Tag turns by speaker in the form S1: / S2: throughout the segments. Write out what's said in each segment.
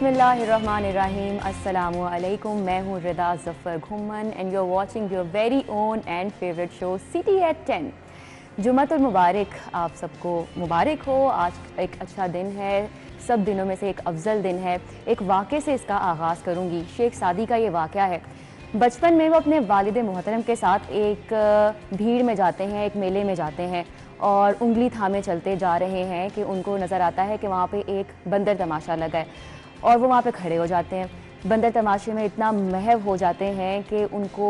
S1: बिस्मिल्लाहिर्रहमानिर्रहीम, अस्सलामु अलैकुम। मैं हूँ Rida Zafar Ghumman and you are watching your very own and favourite show City at 10। जुम्मतुल मुबारक, आप सबको मुबारक हो। आज एक अच्छा दिन है, सब दिनों में से एक अफजल दिन है। एक वाक़े से इसका आगाज़ करूँगी। शेख सादी का ये वाक़या है। बचपन में वो अपने वालिद मोहतरम के साथ एक भीड़ में जाते हैं, एक मेले में जाते हैं और उंगली थामे चलते जा रहे हैं कि उनको नज़र आता है कि वहाँ पे एक बंदर तमाशा लगा है और वो वहाँ पे खड़े हो जाते हैं। बंदर तमाशे में इतना महव हो जाते हैं कि उनको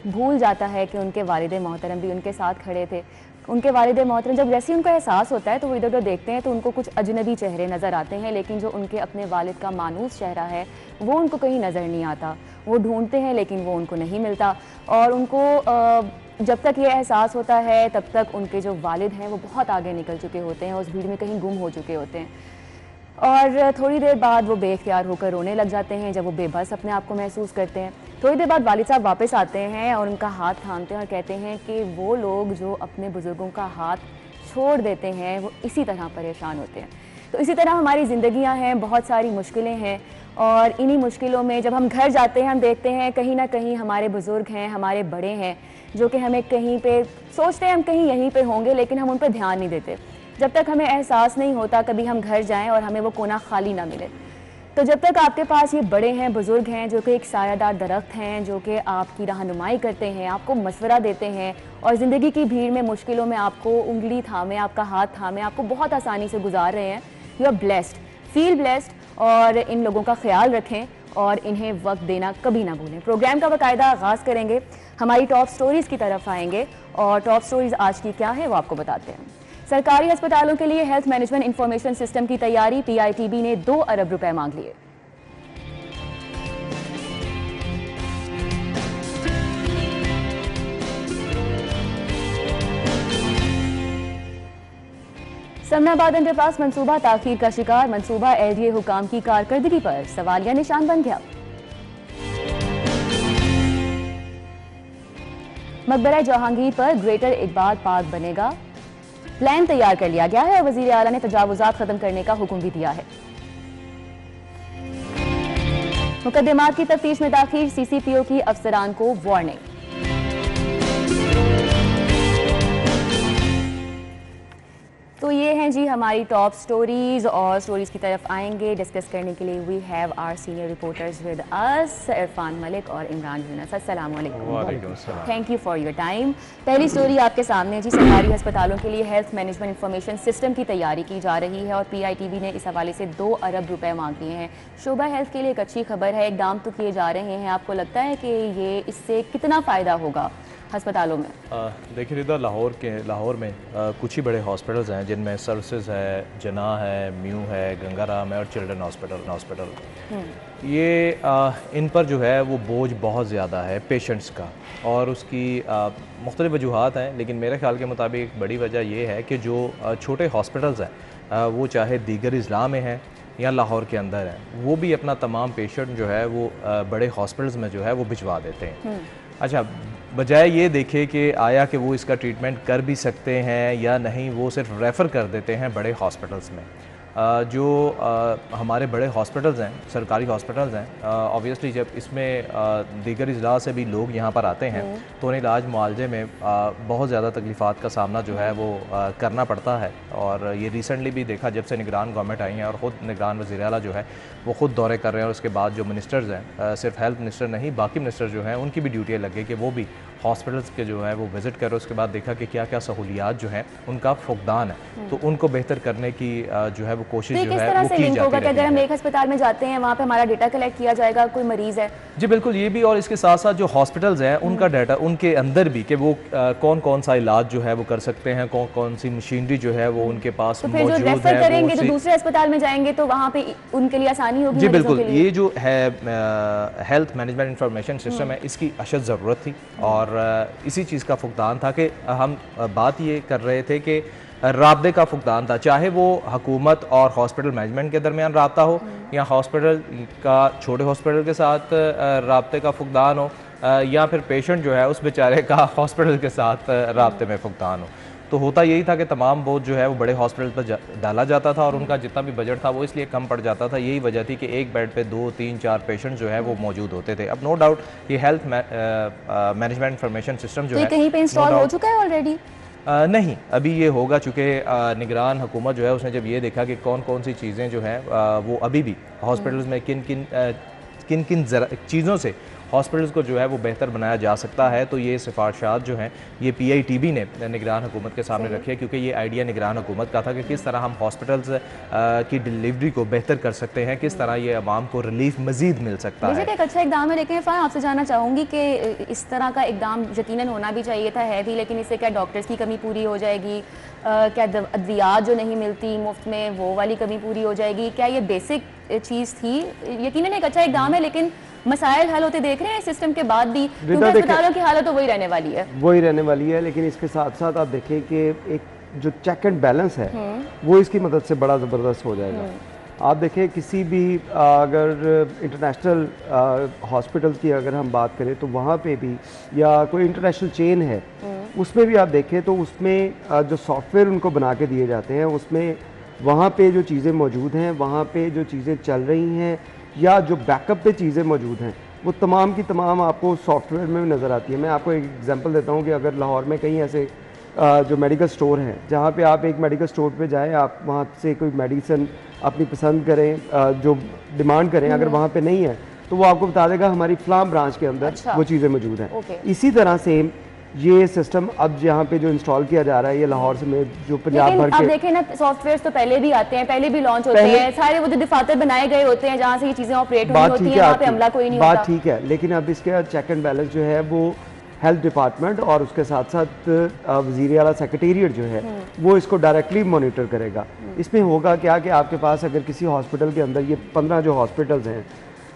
S1: भूल जाता है कि उनके वालिद मोहतरम भी उनके साथ खड़े थे। उनके वालिद मोहतरम जब जैसे ही उनको एहसास होता है तो वो इधर उधर देखते हैं तो उनको कुछ अजनबी चेहरे नज़र आते हैं, लेकिन जो उनके अपने वालिद का मानूस चेहरा है वो उनको कहीं नज़र नहीं आता। वो ढूंढते हैं लेकिन वो उनको नहीं मिलता और उनको जब तक ये एहसास होता है तब तक उनके जो वालिद हैं वो बहुत आगे निकल चुके होते हैं, उस भीड़ में कहीं गुम हो चुके होते हैं। और थोड़ी देर बाद वो बेख्तियार होकर रोने लग जाते हैं जब वो बेबस अपने आप को महसूस करते हैं। थोड़ी देर बाद वालिद साहब वापस आते हैं और उनका हाथ थामते हैं और कहते हैं कि वो लोग जो अपने बुज़ुर्गों का हाथ छोड़ देते हैं वो इसी तरह परेशान होते हैं। तो इसी तरह हमारी ज़िंदगियां हैं, बहुत सारी मुश्किलें हैं और इन्हीं मुश्किलों में जब हम घर जाते हैं हम देखते हैं कहीं ना कहीं हमारे बुज़ुर्ग हैं, हमारे बड़े हैं जो कि हमें कहीं पे सोचते हैं हम कहीं यहीं पे होंगे, लेकिन हम उन पर ध्यान नहीं देते। जब तक हमें एहसास नहीं होता कभी हम घर जाएं और हमें वो कोना खाली ना मिले। तो जब तक आपके पास ये बड़े हैं, बुज़ुर्ग हैं जो कि एक सायादार दरख्त हैं, जो कि आपकी रहनुमाई करते हैं, आपको मशवरा देते हैं और ज़िंदगी की भीड़ में मुश्किलों में आपको उंगली थामे, आपका हाथ थामे, आपको बहुत आसानी से गुजार रहे हैं, you are blessed, feel blessed. और इन लोगों का ख्याल रखें और इन्हें वक्त देना कभी ना भूलें। प्रोग्राम का बाकायदा आगाज़ करेंगे, हमारी टॉप स्टोरीज़ की तरफ आएंगे और टॉप स्टोरीज़ आज की क्या है वो आपको बताते हैं। सरकारी अस्पतालों के लिए हेल्थ मैनेजमेंट इंफॉर्मेशन सिस्टम की तैयारी, PITB ने 2 अरब रुपए मांग लिए। समनाबाद अंडरपास मंसूबा ताखीर का शिकार, मंसूबा LDA हुकाम की कारकर्दगी पर सवालिया निशान बन गया। मकबरा जहांगीर पर ग्रेटर इकबाल पार्क बनेगा, प्लान तैयार कर लिया गया है और वजीर आला ने तजावुजात खत्म करने का हुक्म भी दिया है। मुकदमात की तफ्तीश में दाखिल, CCPO की अफसरान को वार्निंग। तो ये हैं जी हमारी टॉप स्टोरीज और स्टोरीज की तरफ आएंगे डिस्कस करने के लिए। We have our senior reporters with us, Irfan Malik और इमरान यूनुस। अस्सलाम वालेकुम, thank you for your time. पहली स्टोरी आपके सामने जी, सरकारी अस्पतालों के लिए हेल्थ मैनेजमेंट इंफॉर्मेशन सिस्टम की तैयारी की जा रही है और PITB ने इस हवाले से 2 अरब रुपए मांग लिए हैं। शोबा हेल्थ के लिए एक अच्छी खबर है, इकदाम तो किए जा रहे हैं। आपको लगता है कि ये इससे कितना फ़ायदा होगा अस्पतालों में?
S2: देखिए रिदा, लाहौर में कुछ ही बड़े हॉस्पिटल्स हैं जिनमें सर्विसेज है, जना है, म्यू है, गंगाराम है और चिल्ड्रन हॉस्पिटल। ये इन पर जो है वो बोझ बहुत ज़्यादा है पेशेंट्स का और उसकी मुख्तलिफ वजूहात हैं, लेकिन मेरे ख्याल के मुताबिक एक बड़ी वजह ये है कि जो छोटे हॉस्पिटल्स हैं वो चाहे दीगर अजला में हैं या लाहौर के अंदर है, वो भी अपना तमाम पेशेंट जो है वो बड़े हॉस्पिटल्स में जो है वो भिजवा देते हैं। अच्छा, बजाय ये देखे कि आया कि वो इसका ट्रीटमेंट कर भी सकते हैं या नहीं, वो सिर्फ रेफ़र कर देते हैं बड़े हॉस्पिटल्स में। जो हमारे बड़े हॉस्पिटल्स हैं, सरकारी हॉस्पिटल्स हैं, ऑब्वियसली जब इसमें दीगर अजला से भी लोग यहाँ पर आते हैं तो उन्हें इलाज मुआलजे में बहुत ज़्यादा तकलीफ़ात का सामना जो है वो करना पड़ता है। और ये रिसेंटली भी देखा जब से निगरान गवर्नमेंट आई है और ख़ुद निगरान वज़ीर आला जो है वो ख़ुद दौरे कर रहे हैं और उसके बाद जो मिनिस्टर्स हैं, सिर्फ हेल्थ मिनिस्टर नहीं बाकी मिनिस्टर जो हैं उनकी भी ड्यूटी लगे कि वो भी हॉस्पिटल्स के जो है वो विज़िट करें। उसके बाद देखा कि क्या क्या सहूलियात जो हैं उनका फुकदान है, तो उनको बेहतर करने की जो है वो कोशिश जो है वो की जाती है।
S1: अगर हम एक अस्पताल में जाते हैं वहाँ पे हमारा डेटा कलेक्ट किया जाएगा, कोई मरीज़ है
S2: जी बिल्कुल, ये भी, और इसके साथ साथ जो हॉस्पिटल्स हैं उनका डाटा, उनके अंदर भी कि वो कौन कौन सा इलाज जो है वो कर सकते हैं, कौन कौन सी मशीनरी जो है वो उनके पास
S1: तो फिर जो रेफर करेंगे तो दूसरे अस्पताल में जाएंगे तो वहाँ पे उनके लिए आसानी होगी।
S2: जी बिल्कुल, ये जो है हेल्थ मैनेजमेंट इंफॉर्मेशन सिस्टम है इसकी अशद ज़रूरत थी और इसी चीज़ का फुकदान था कि हम बात ये कर रहे थे कि राब्ते का फुकदान था, चाहे वो हुकूमत और हॉस्पिटल मैनेजमेंट के दरमियान राब्ता हो या हॉस्पिटल का छोटे हॉस्पिटल के साथ राब्ते का फुकदान हो या फिर पेशेंट जो है उस बेचारे का हॉस्पिटल के साथ राब्ते में फुकदान हो। तो होता यही था कि तमाम बोझ जो है वो बड़े हॉस्पिटल पर डाला जाता था और उनका जितना भी बजट था वो इसलिए कम पड़ जाता था। यही वजह थी कि एक बेड पे 2, 3, 4 पेशेंट जो है वो मौजूद होते थे। अब नो डाउट ये हेल्थ मैनेजमेंट इंफॉर्मेशन सिस्टम जो है
S1: कहीं पे इंस्टॉल हो चुका है ऑलरेडी?
S2: नहीं, अभी ये होगा, चूँकि निगरान हुकूमत जो है उसने जब ये देखा कि कौन कौन सी चीज़ें जो हैं वो अभी भी हॉस्पिटल्स में किन किन चीज़ों से हॉस्पिटल्स को जो है वो बेहतर बनाया जा सकता है, तो ये सिफारशात जो हैं ये PITB ने निगरान हुकूमत के सामने रखी है, क्योंकि ये आइडिया निगरान हुकूमत का था कि किस तरह हम हॉस्पिटल्स की डिलीवरी को बेहतर कर सकते हैं, किस तरह ये आवाम को रिलीफ मज़ीद मिल सकता है।
S1: एक अच्छा इकदाम है, लेकिन इरफान आपसे जानना चाहूँगी कि इस तरह का इकदाम यकीनन होना भी चाहिए था, है भी, लेकिन इससे क्या डॉक्टर्स की कमी पूरी हो जाएगी? क्या अद्वियात जो नहीं मिलती मुफ्त में वो वाली कमी पूरी हो जाएगी? क्या ये बेसिक चीज़ थी? यकीनन एक अच्छा इकदाम है, लेकिन मसाइल हल होते देख रहे हैं सिस्टम के बाद भी, क्योंकि अस्पतालों की हालत तो वही रहने वाली है,
S3: लेकिन इसके साथ साथ आप देखें कि एक जो चेक एंड बैलेंस है वो इसकी मदद से बड़ा ज़बरदस्त हो जाएगा। आप देखें किसी भी अगर इंटरनेशनल हॉस्पिटल्स की अगर हम बात करें तो वहाँ पे भी, या कोई इंटरनेशनल चेन है उसमें भी आप देखें तो उसमें जो सॉफ्टवेयर उनको बना के दिए जाते हैं उसमें वहाँ पे जो चीज़ें मौजूद हैं, वहाँ पे जो चीज़ें चल रही हैं या जो बैकअप पे चीज़ें मौजूद हैं वो तमाम की तमाम आपको सॉफ्टवेयर में भी नज़र आती है। मैं आपको एक एग्जांपल देता हूँ कि अगर लाहौर में कहीं ऐसे जो मेडिकल स्टोर हैं जहाँ पे आप एक मेडिकल स्टोर पे जाएं, आप वहाँ से कोई मेडिसिन अपनी पसंद करें, जो डिमांड करें, अगर वहाँ पे नहीं है तो वो आपको बता देगा हमारी फ़लाँ ब्रांच के अंदर वो चीज़ें मौजूद हैं। इसी तरह से ये सिस्टम अब यहाँ पे जो इंस्टॉल किया जा रहा है ये लाहौर से में जो पंजाब भर के,
S1: अब देखें ना सॉफ्टवेयर तो पहले भी आते हैं, पहले भी लॉन्च होते हैं, सारे वो जो दफातर बनाए गए होते हैं जहाँ से ये चीज़ें ऑपरेट होती हैं, वहाँ पे हमला कोई नहीं होता।
S3: बात ठीक है, लेकिन अब इसके चेक एंड बैलेंस जो है वो हेल्थ डिपार्टमेंट और उसके साथ साथ वज़ीर आला सेक्रेटेरिएट जो है वो इसको डायरेक्टली मॉनिटर करेगा। इसमें होगा क्या कि आपके पास अगर किसी हॉस्पिटल के अंदर ये 15 जो हॉस्पिटल्स हैं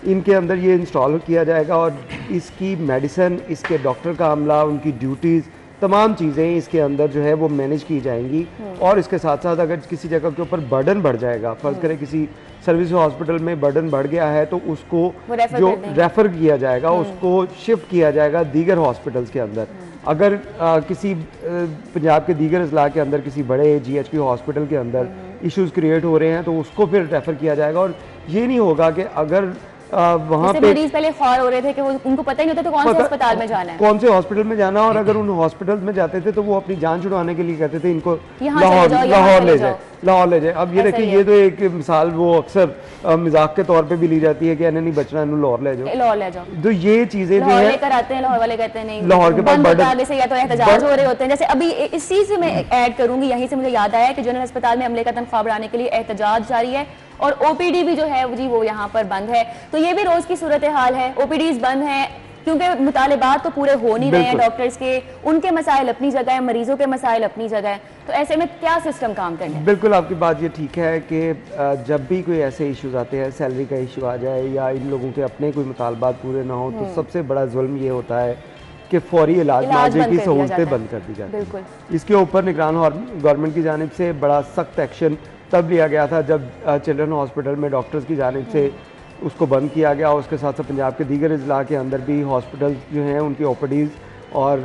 S3: इनके अंदर ये इंस्टॉल किया जाएगा और इसकी मेडिसिन, इसके डॉक्टर का अमला, उनकी ड्यूटीज़, तमाम चीज़ें इसके अंदर जो है वो मैनेज की जाएंगी। और इसके साथ साथ अगर किसी जगह के ऊपर बर्डन बढ़ जाएगा, फ़र्ज़ करें किसी सर्विस हॉस्पिटल में बर्डन बढ़ गया है तो उसको जो रेफ़र किया जाएगा उसको शिफ्ट किया जाएगा दीगर हॉस्पिटल्स के अंदर। अगर किसी पंजाब के दीगर अजला के अंदर किसी बड़े GHP हॉस्पिटल के अंदर इश्यूज़ क्रिएट हो रहे हैं तो उसको फिर रेफ़र किया जाएगा। और ये नहीं होगा कि अगर वहाँ पे
S1: मरीज पहले ख्वार हो रहे थे कि वो उनको पता ही नहीं होता तो कौन से अस्पताल में जाना है,
S3: कौन से हॉस्पिटल में जाना, और अगर उन हॉस्पिटल में जाते थे तो वो अपनी जान छुड़वाने के लिए कहते थे इनको लाहौर ले जाए। अब ये देखिए, ये तो एक मिसाल वो अक्सर मजाक के तौर पे भी ली जाती है कि नहीं बचना, इन्हें लाहौर ले जाओ। तो ये चीजें जो है
S1: लेकर आते हैं, लाहौर वाले कहते हैं नहीं,
S3: लाहौर के पास बर्डन
S1: से या तो एहतजाज हो रहे होते हैं। जैसे अभी इस चीज से मैं ऐड करूंगी, यहीं से मुझे याद आया कि जनरल अस्पताल में अमले का तनख्वाह बढ़ाने के लिए एहतजाज जारी है और OPD भी जो है जी वो यहाँ पर बंद है। तो ये भी रोज की सूरत हाल है, OPDs बंद हैं क्योंकि मुतालिबात तो पूरे हो नहीं रहे हैं डॉक्टर्स के, उनके मसाइल अपनी जगह है, मरीजों के मसाइल अपनी जगह है। तो ऐसे में क्या सिस्टम काम करना है?
S3: बिल्कुल आपकी बात ये ठीक है कि जब भी कोई ऐसे इश्यूज आते हैं, सैलरी का इशू आ जाए या इन लोगों के अपने कोई मुतालबात पूरे ना हो, तो सबसे बड़ा जुल्म ये होता है कि फौरी इलाज मुआवजे की सहूलतें बंद कर दी जाती हैं। इसके ऊपर निगरान गवर्नमेंट की जानिब से बड़ा सख्त एक्शन तब लिया गया था जब चिल्ड्रन हॉस्पिटल में डॉक्टर्स की जानिब से उसको बंद किया गया। उसके साथ साथ पंजाब के दीगर अजला के अंदर भी हॉस्पिटल जो हैं उनकी OPDs और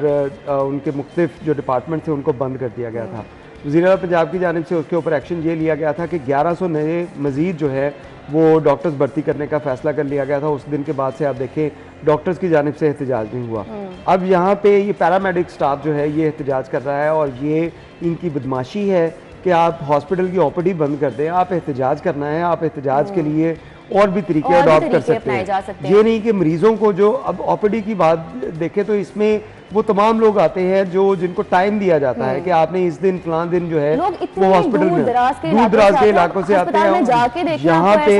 S3: उनके मुख्तलिफ जो डिपार्टमेंट थे उनको बंद कर दिया गया था। वज़ीर आला पंजाब की जानिब से उसके ऊपर एक्शन ये लिया गया था कि 1100 नए मज़ीद जो है वो डॉक्टर्स भर्ती करने का फ़ैसला कर लिया गया था। उस दिन के बाद से आप देखें डॉक्टर्स की जानिब से एहतजाज नहीं हुआ। अब यहाँ पे ये पैरामेडिक स्टाफ जो है ये एहतजाज कर रहा है और ये इनकी बदमाशी है कि आप हॉस्पिटल की OPD बंद कर दें। आप एहतजाज करना है, आप एहतजाज के लिए और भी तरीके अडॉप्ट कर सकते हैं। ये नहीं कि मरीजों को जो अब OPD की बात देखें तो इसमें वो तमाम लोग आते हैं जो जिनको टाइम दिया जाता है कि आपने इस दिन फलां दिन जो है वो हॉस्पिटल में दूर दराज के इलाकों से आते हैं।
S1: यहाँ पे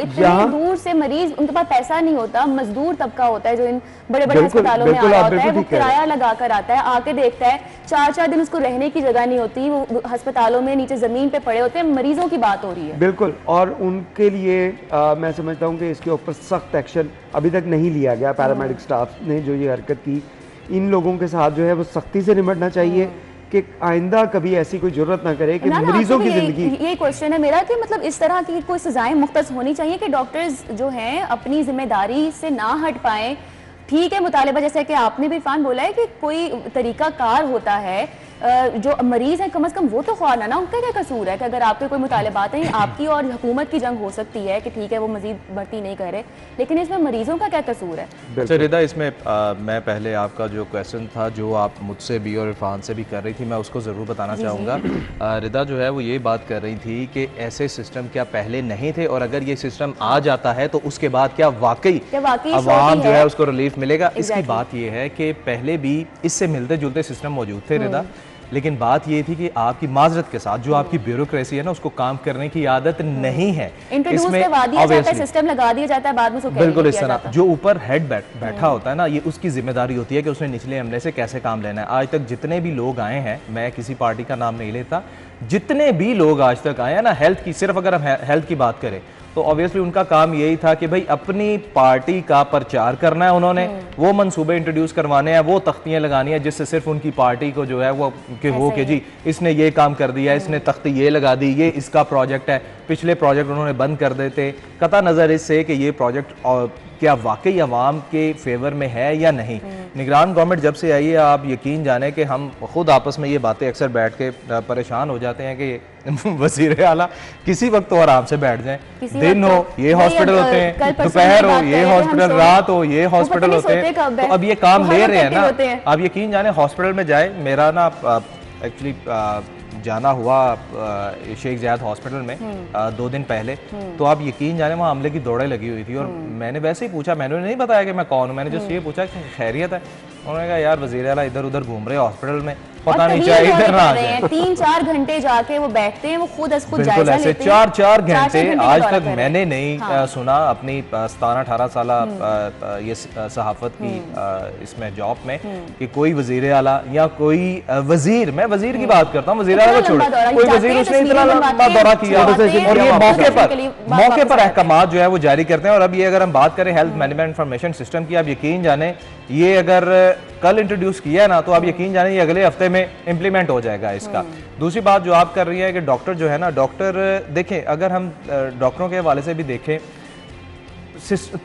S1: इतने दूर से मरीज, उनके पास पैसा नहीं होता, मजदूर तबका होता है जो इन बड़े बड़े अस्पतालों में आया होता है, वो किराया लगा कर आता है, आके देखता है, 4-4 दिन उसको रहने की जगह नहीं होती, वो अस्पतालों में नीचे जमीन पे पड़े होते हैं। मरीजों की बात हो रही है।
S3: बिल्कुल, और उनके लिए मैं समझता हूँ कि इसके ऊपर सख्त एक्शन अभी तक नहीं लिया गया। पैरामेडिक स्टाफ ने जो ये हरकत की, इन लोगों के साथ जो है वो सख्ती से निपटना चाहिए कि आइंदा कभी ऐसी कोई जरूरत ना करे कि मरीजों की जिंदगी।
S1: ये क्वेश्चन है मेरा कि मतलब इस तरह की कोई सजाएं मुख्तस होनी चाहिए कि डॉक्टर्स जो हैं अपनी जिम्मेदारी से ना हट पाए। ठीक है, मुतालिबा जैसे कि आपने भी इरफान बोला है कि कोई तरीका कार होता है जो मरीज हैं कम से कम वो तो ख्वार ना, उनका क्या कसूर है कि अगर आपके कोई मुतालबात हैं, आपकी और हुकूमत की जंग हो सकती है कि ठीक है वो मजीद भर्ती नहीं करे, लेकिन इसमें मरीजों का क्या कसूर है?
S2: अच्छा रिदा, इसमें मैं पहले आपका जो क्वेश्चन था जो आप मुझसे भी और इरफान से भी कर रही थी, मैं उसको ज़रूर बताना चाहूँगा। रिदा जो है वो ये बात कर रही थी कि ऐसे सिस्टम क्या पहले नहीं थे, और अगर ये सिस्टम आ जाता है तो उसके बाद क्या वाकई आवाम जो है उसको रिलीफ मिलेगा। इसकी बात ये है कि पहले भी इससे मिलते जुलते सिस्टम मौजूद थे रिदा, लेकिन बात ये थी कि आपकी माजरत के साथ जो आपकी ब्यूरोक्रेसी है ना, उसको काम करने की आदत नहीं है।
S1: इसमें सिस्टम लगा दिया जाता है, बाद में उसको
S2: बिल्कुल इस तरह जो ऊपर हेड बैठा होता है ना, ये उसकी जिम्मेदारी होती है कि उसने निचले अमले से कैसे काम लेना है। आज तक जितने भी लोग आए हैं, मैं किसी पार्टी का नाम नहीं लेता, जितने भी लोग आज तक आए हैं ना, हेल्थ की, सिर्फ अगर हम हेल्थ की बात करें तो ऑब्वियसली उनका काम यही था कि भाई अपनी पार्टी का प्रचार करना है, उन्होंने वो मंसूबे इंट्रोड्यूस करवाने हैं, वो तख्तियां लगानी है जिससे सिर्फ उनकी पार्टी को जो है वो कि जी इसने ये काम कर दिया, इसने तख्ती ये लगा दी, ये इसका प्रोजेक्ट है, पिछले प्रोजेक्ट उन्होंने बंद कर देते, कता नज़र इससे कि ये प्रोजेक्ट क्या वाकई अवाम के फेवर में है या नहीं। निगरान गवर्नमेंट जब से आई है, आप यकीन जाने कि हम खुद आपस में ये बातें अक्सर बैठ के परेशान हो जाते हैं कि वज़ीर आला किसी वक्त तो आराम से बैठ जाएं, दिन हो ये हॉस्पिटल होते हैं, दोपहर हो ये हॉस्पिटल, रात हो ये हॉस्पिटल होते हैं, तो अब ये काम ले रहे हैं ना। आप यकीन जाने हॉस्पिटल में जाए, मेरा ना एक्चुअली जाना हुआ शेख ज़ायद हॉस्पिटल में 2 दिन पहले, तो आप यकीन जाने वहाँ अमले की दौड़े लगी हुई थी, और मैंने वैसे ही पूछा, मैंने नहीं बताया कि मैं कौन हूँ, मैंने जस्ट ये पूछा कि खैरियत है। उन्होंने कहा यार वज़ीर आला इधर उधर घूम रहे हॉस्पिटल में, पता नहीं चाहिए इधर ना आ जाए।
S1: 3-4 घंटे जाके वो बैठते हैं, वो खुद
S2: बिल्कुल ऐसे 4-4 घंटे आज तक मैंने नहीं सुना अपनी 17-18 साल ये सहाफत की इसमें जॉब में कि कोई वजीर आला या कोई वजीर, मैं वजीर की बात करता हूँ, वजीर आला को छोड़, कोई वजीर उसने इतना लंबा दौरा किया, और ये मौके पर अहकामात जो है वो जारी करते हैं। और अब ये अगर हम बात करें हेल्थ मैनेजमेंट इंफॉर्मेशन सिस्टम की, आप यकीन जाने ये अगर कल इंट्रोड्यूस किया ना, तो आप यकीन जाने ये अगले हफ्ते में इम्प्लीमेंट हो जाएगा इसका। दूसरी बात जो आप कर रही है कि डॉक्टर जो है ना, डॉक्टर देखें, अगर हम डॉक्टरों के हवाले से भी देखें,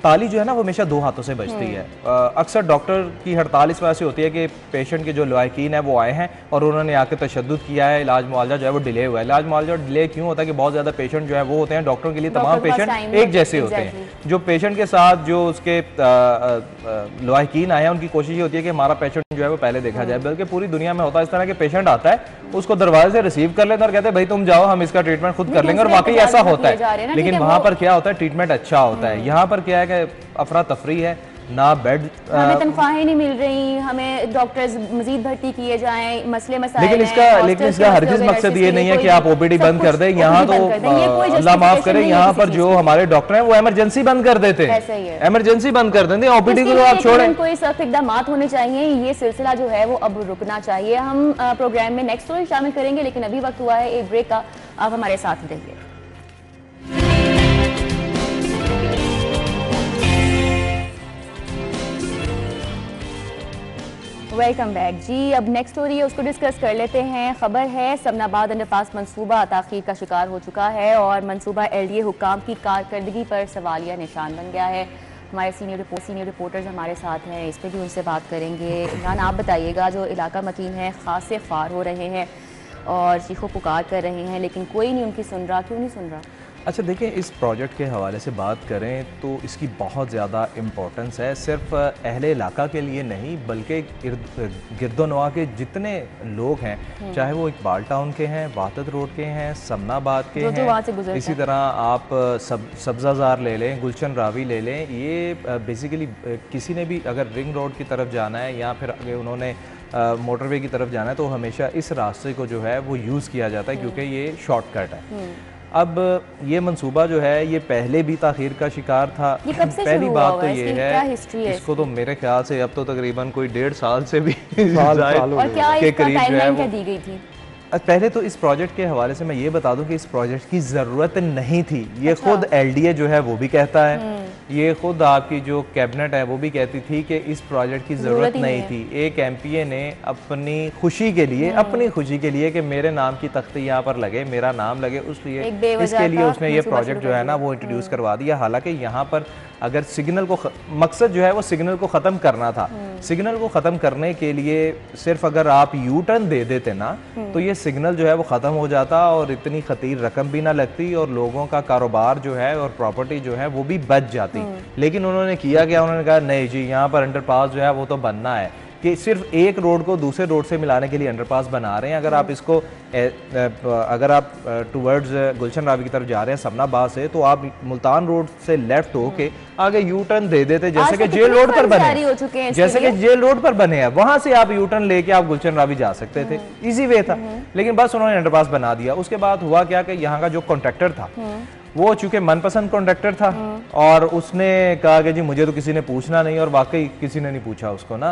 S2: ताली जो है ना वो हमेशा 2 हाथों से बजती है। अक्सर डॉक्टर की हड़ताल इस वजह से होती है कि पेशेंट के जो लवाकिन है वो आए हैं और उन्होंने आके तशद्दुद किया है, इलाज मुआवजा जो है वो डिले हुआ है। इलाज मुआवजा डिले क्यों होता है कि बहुत ज़्यादा पेशेंट जो है वो होते हैं, डॉक्टरों के लिए तमाम पेशेंट एक जैसे होते हैं। जो पेशेंट के साथ जो उसके लवाकिन आए हैं उनकी कोशिश ये होती है कि हमारा पेशेंट जो है वो पहले देखा जाए, बल्कि पूरी दुनिया में होता है इस तरह के पेशेंट आता है, उसको दरवाजे से रिसीव कर लेते हैं और कहते हैं भाई तुम जाओ, हम इसका ट्रीटमेंट खुद कर लेंगे, और वाकई ऐसा होता है। लेकिन वहाँ पर क्या होता है, ट्रीटमेंट अच्छा होता है। यहाँ पर क्या है कि अफरा तफरी है, ना बेड,
S1: हमें तनख्वाहें नहीं मिल रही, हमें डॉक्टर्स मजीद भर्ती किए जाएं, मसले मसाइल
S2: लेकिन इसका हरगिज मकसद ये नहीं है कि आप ओपीडी बंद कर दें। यहाँ तो अल्लाह माफ करे, यहाँ पर जो हमारे डॉक्टर हैं वो इमरजेंसी बंद कर देते हैं, इमरजेंसी बंद कर देते हैं, ओपीडी को आप छोड़ें।
S1: कोई सख्त इक़दाम होने चाहिए, ये सिलसिला जो है वो अब रुकना चाहिए। हम प्रोग्राम में नेक्स्ट स्टोरी शामिल करेंगे, लेकिन अभी वक्त हुआ है एक ब्रेक का, आप हमारे साथ रहिए। वेलकम बैक जी। अब नेक्स्ट स्टोरी है, उसको डिस्कस कर लेते हैं। खबर है समनाबाद अंडरपास मंसूबा ताख़ीर का शिकार हो चुका है और मंसूबा एलडीए हुक्काम की कारकर्दगी पर सवालिया निशान बन गया है। हमारे सीनियर रिपोर्टर्स हमारे साथ हैं, इस पर भी उनसे बात करेंगे। इमरान, आप बताइएगा, जो इलाका मकीन है खासे ख्वार हो रहे हैं और चीखो पुकार कर रहे हैं, लेकिन कोई नहीं उनकी सुन रहा, क्यों नहीं सुन रहा?
S2: अच्छा देखिए, इस प्रोजेक्ट के हवाले से बात करें तो इसकी बहुत ज़्यादा इम्पोर्टेंस है, सिर्फ अहले इलाका के लिए नहीं बल्कि गिरदोनवा के जितने लोग हैं, चाहे वो इकबाल टाउन के हैं, वातद रोड के हैं, समनाबाद के हैं, इसी तरह आप सब्ज़ाजार ले लें, गुलशन रावी ले लें। ये बेसिकली किसी ने भी अगर रिंग रोड की तरफ जाना है या फिर उन्होंने मोटरवे की तरफ जाना है तो हमेशा इस रास्ते को जो है वो यूज़ किया जाता है क्योंकि ये शॉर्टकट है। अब ये मंसूबा जो है ये पहले भी ताख़ीर का शिकार था। पहली बात तो ये है, इसको तो मेरे ख्याल से अब तो तकरीबन कोई 1.5 साल से भी के करीब जो है वो दी गई थी। पहले तो इस प्रोजेक्ट के हवाले से मैं ये बता दूं कि इस प्रोजेक्ट की ज़रूरत नहीं थी। ये खुद एलडीए जो है वो भी कहता है, ये खुद आपकी जो कैबिनेट है वो भी कहती थी कि इस प्रोजेक्ट की ज़रूरत नहीं थी। एक एमपीए ने अपनी खुशी के लिए कि मेरे नाम की तख्ती यहाँ पर लगे, मेरा नाम लगे, इसके लिए उसने ये प्रोजेक्ट जो है ना वो इंट्रोड्यूस करवा दिया। हालांकि यहाँ पर अगर सिग्नल को मकसद जो है वो सिग्नल को ख़त्म करना था, सिग्नल को ख़त्म करने के लिए सिर्फ अगर आप यू टर्न दे देते ना तो ये सिग्नल जो है वो ख़त्म हो जाता और इतनी खतीर रकम भी ना लगती और लोगों का कारोबार जो है और प्रॉपर्टी जो है वो भी बच जाती। लेकिन उन्होंने किया क्या, उन्होंने कहा नहीं जी यहाँ पर अंडरपास जो है वो तो बनना है, कि सिर्फ एक रोड को दूसरे रोड से मिलाने के लिए अंडरपास बना रहे हैं। अगर आप इसको अगर आप टुवर्ड्स गुलशन रावी की तरफ जा रहे हैं समनाबाद से, तो आप मुल्तान रोड से लेफ्ट होके आगे यू टर्न दे देते, जैसे कि जेल रोड पर बने, जैसे कि जेल रोड पर बने हैं, वहां से आप यू टर्न लेके आप गुलशन रावी जा सकते थे, इजी वे था। लेकिन बस उन्होंने अंडरपास बना दिया। उसके बाद हुआ क्या कि यहाँ का जो कॉन्ट्रैक्टर था वो चूंकि मनपसंद कॉन्ट्रैक्टर था और उसने कहा कि जी मुझे तो किसी ने पूछना नहीं, और वाकई किसी ने नहीं पूछा उसको ना,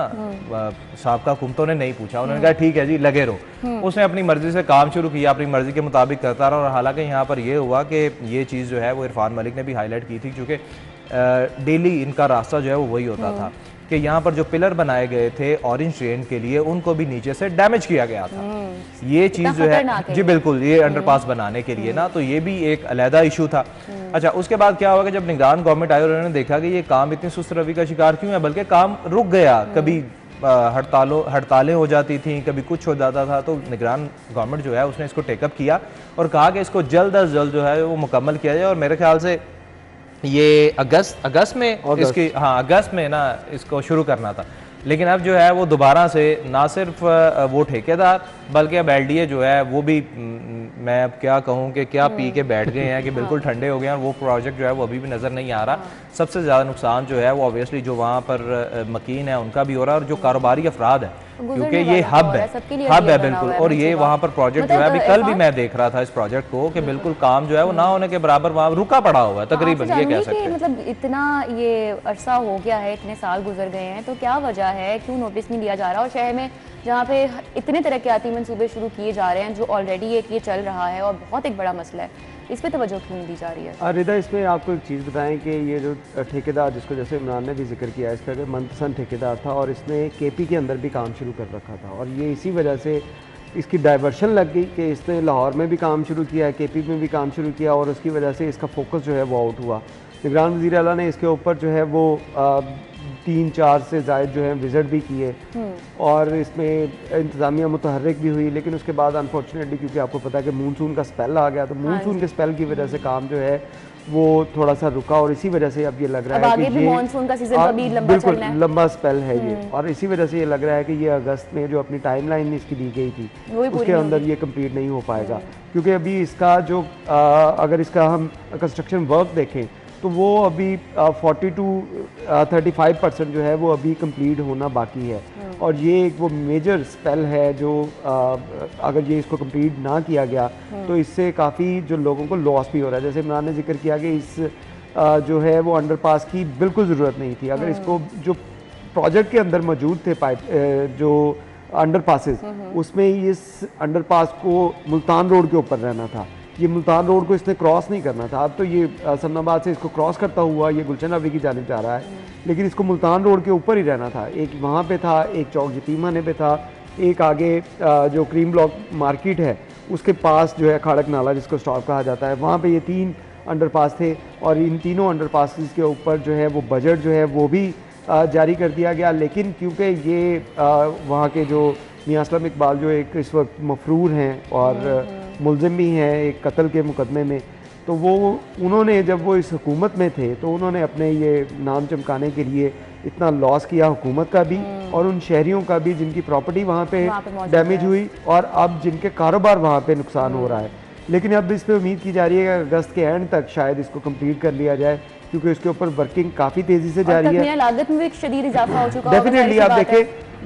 S2: साबका हुकूमतों ने नहीं पूछा। उन्होंने कहा ठीक है जी लगे रहो। उसने अपनी मर्जी से काम शुरू किया, अपनी मर्जी के मुताबिक करता रहा। और हालांकि यहाँ पर ये हुआ कि ये चीज़ जो है वो इरफान मलिक ने भी हाईलाइट की थी, क्योंकि डेली इनका रास्ता जो है वो वही होता था कि यहाँ पर जो पिलर बनाए गए थे ऑरेंज ट्रेन के लिए उनको भी नीचे से डैमेज किया गया था। ये चीज़ जो है जी बिल्कुल, ये अंडरपास बनाने के लिए ना, तो ये भी एक अलहदा इशू था। अच्छा, उसके बाद क्या हुआ कि जब निगरान गवर्नमेंट आई और उन्होंने देखा कि ये काम इतनी सुस्त रवि का शिकार क्यों है, बल्कि काम रुक गया, कभी हड़तालें हो जाती थी, कभी कुछ हो जाता था, तो निगरान गवर्नमेंट जो है उसने इसको टेकअप किया और कहा कि इसको जल्द अज जल्द जो है वो मुकम्मल किया जाए। और मेरे ख्याल से ये अगस्त में इसकी अगस्त में ना इसको शुरू करना था। लेकिन अब जो है वो दोबारा से ना सिर्फ वो ठेकेदार बल्कि अब एलडीए जो है वो भी मैं अब क्या कहूँ कि क्या पी के बैठ गए हैं कि बिल्कुल ठंडे हो गए हैं, और वो प्रोजेक्ट जो है वो अभी भी नज़र नहीं आ रहा। सबसे ज़्यादा नुकसान जो है वो ऑब्वियसली जो वहाँ पर मकीन है उनका भी हो रहा है, और जो कारोबारी अफराद है, क्योंकि ये हब है बिल्कुल। और ये वहाँ पर प्रोजेक्ट जो है अभी कल भी मैं देख रहा था इस प्रोजेक्ट को कि बिल्कुल काम जो है वो ना होने के बराबर वहाँ रुका पड़ा हुआ है तकरीबन, ये कह सकते हैं।
S1: मतलब इतना ये अरसा हो गया है, इतने साल गुजर गए हैं, तो क्या वजह है, क्यों नोटिस नहीं लिया जा रहा? और शहर में जहाँ पे इतने तरक्याती मंसूबे शुरू किए जा रहे हैं, जो ऑलरेडी ये चल रहा है और बहुत एक बड़ा मसला है, इस पे तवज्जो क्यों नहीं दी जा रही है?
S3: रिदा, इसमें आपको एक चीज़ बताएं कि ये जो ठेकेदार, जिसको जैसे इमरान ने भी जिक्र किया, इसका जो मनपसंद ठेकेदार था और इसने केपी के अंदर भी काम शुरू कर रखा था, और ये इसी वजह से इसकी डाइवर्शन लग गई कि इसने लाहौर में भी काम शुरू किया, केपी में भी काम शुरू किया, और उसकी वजह से इसका फोकस जो है वो आउट हुआ। निगरान वज़ीर आला ने इसके ऊपर जो है वो 3-4 से ज़ायद जो है विज़िट भी किए, और इसमें इंतज़ामिया मुतहर्रिक भी हुई। लेकिन उसके बाद अनफॉर्चुनेटली, क्योंकि आपको पता है कि मानसून का स्पेल आ गया, तो मानसून के स्पेल की वजह से काम जो है वो थोड़ा सा रुका, और इसी वजह से अब ये लग रहा है कि ये
S1: मानसून का सीजन अभी बिल्कुल
S3: लंबा स्पेल है ये, और इसी वजह से ये लग रहा है कि ये अगस्त में जो अपनी टाइमलाइन इसकी दी गई थी उसके अंदर ये कंप्लीट नहीं हो पाएगा। क्योंकि अभी इसका जो अगर इसका हम कंस्ट्रक्शन वर्क देखें तो वो अभी 40 to 35% जो है वो अभी कंप्लीट होना बाकी है, और ये एक वो मेजर स्पेल है जो अगर ये इसको कंप्लीट ना किया गया तो इससे काफ़ी जो लोगों को लॉस भी हो रहा है। जैसे इमरान ने जिक्र किया कि इस जो है वो अंडरपास की बिल्कुल ज़रूरत नहीं थी। अगर इसको जो प्रोजेक्ट के अंदर मौजूद थे पाइप जो अंडरपासेस, उसमें इस अंडरपास को मुल्तान रोड के ऊपर रहना था, ये मुल्तान रोड को इसने क्रॉस नहीं करना था। अब तो ये समनाबाद से इसको क्रॉस करता हुआ ये गुलशन रावी की जानिब जा रहा है, लेकिन इसको मुल्तान रोड के ऊपर ही रहना था। एक वहाँ पे था, एक चौक यतीमाने पे था, एक आगे जो क्रीम ब्लॉक मार्केट है उसके पास जो है खाड़क नाला जिसको स्टॉप कहा जाता है, वहाँ पे ये 3 अंडरपास थे, और इन तीनों अंडरपास के ऊपर जो है वो बजट जो है वो भी जारी कर दिया गया। लेकिन क्योंकि ये वहाँ के जो मियां असलम इकबाल जो एक इस वक्त मफरूर हैं और मुलजिम भी हैं एक कत्ल के मुकदमे में, तो वो उन्होंने जब वो इस हुकूमत में थे तो उन्होंने अपने ये नाम चमकाने के लिए इतना लॉस किया हुकूमत का भी और उन शहरियों का भी जिनकी प्रॉपर्टी वहाँ पे डैमेज हुई, और अब जिनके कारोबार वहाँ पे नुकसान हो रहा है। लेकिन अब इस पर उम्मीद की जा रही है कि अगस्त के एंड तक शायद इसको कंप्लीट कर लिया जाए, क्योंकि इसके ऊपर वर्किंग काफ़ी तेज़ी से जारी है।
S1: लागत में भी शदीद इजाफा हो चुका है।
S3: डेफिनेटली आप देखें,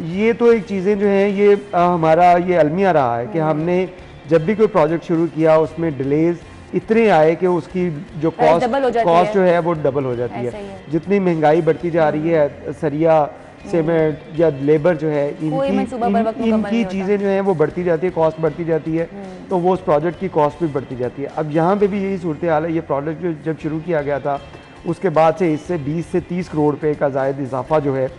S3: ये तो एक चीज़ें जो हैं ये हमारा ये अलमिया रहा है कि हमने जब भी कोई प्रोजेक्ट शुरू किया उसमें डिलेज इतने आए कि उसकी जो कॉस्ट जो है वो डबल हो जाती है। जितनी महंगाई बढ़ती जा रही है, सरिया सीमेंट या लेबर जो है इनकी चीज़ें जो हैं वो बढ़ती जाती है, कॉस्ट बढ़ती जाती है, तो वो उस प्रोजेक्ट की कॉस्ट भी बढ़ती जाती है। अब यहाँ पे भी यही सूरत हाल है। ये प्रोजेक्ट जो जब शुरू किया गया था उसके बाद से इससे 20 से 30 करोड़ रुपए का ज़ायद इजाफा जो है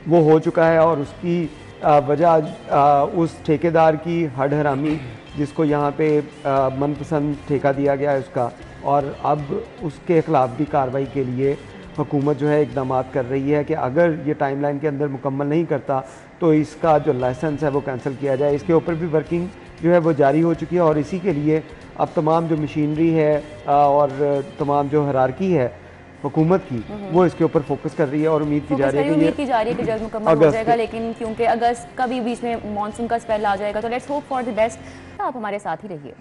S3: वो हो चुका है, और उसकी वजह उस ठेकेदार की हड हरामी जिसको यहाँ पे मनपसंद ठेका दिया गया है उसका, और अब उसके ख़िलाफ़ भी कार्रवाई के लिए हुकूमत जो है इकदाम कर रही है कि अगर ये टाइमलाइन के अंदर मुकम्मल नहीं करता तो इसका जो लाइसेंस है वो कैंसिल किया जाए। इसके ऊपर भी वर्किंग जो है वो जारी हो चुकी है और इसी के लिए अब तमाम जो मशीनरी है और तमाम जो हरारकी है हुकूमत की वो इसके ऊपर फोकस कर रही है और उम्मीद की जा रही है कि
S1: जल्द मुकम्मल हो जाएगा। लेकिन क्योंकि अगस्त का भी बीच में मानसून का स्पेल आ जाएगा, तो let's hope for the best. आप हमारे साथ ही रहिए।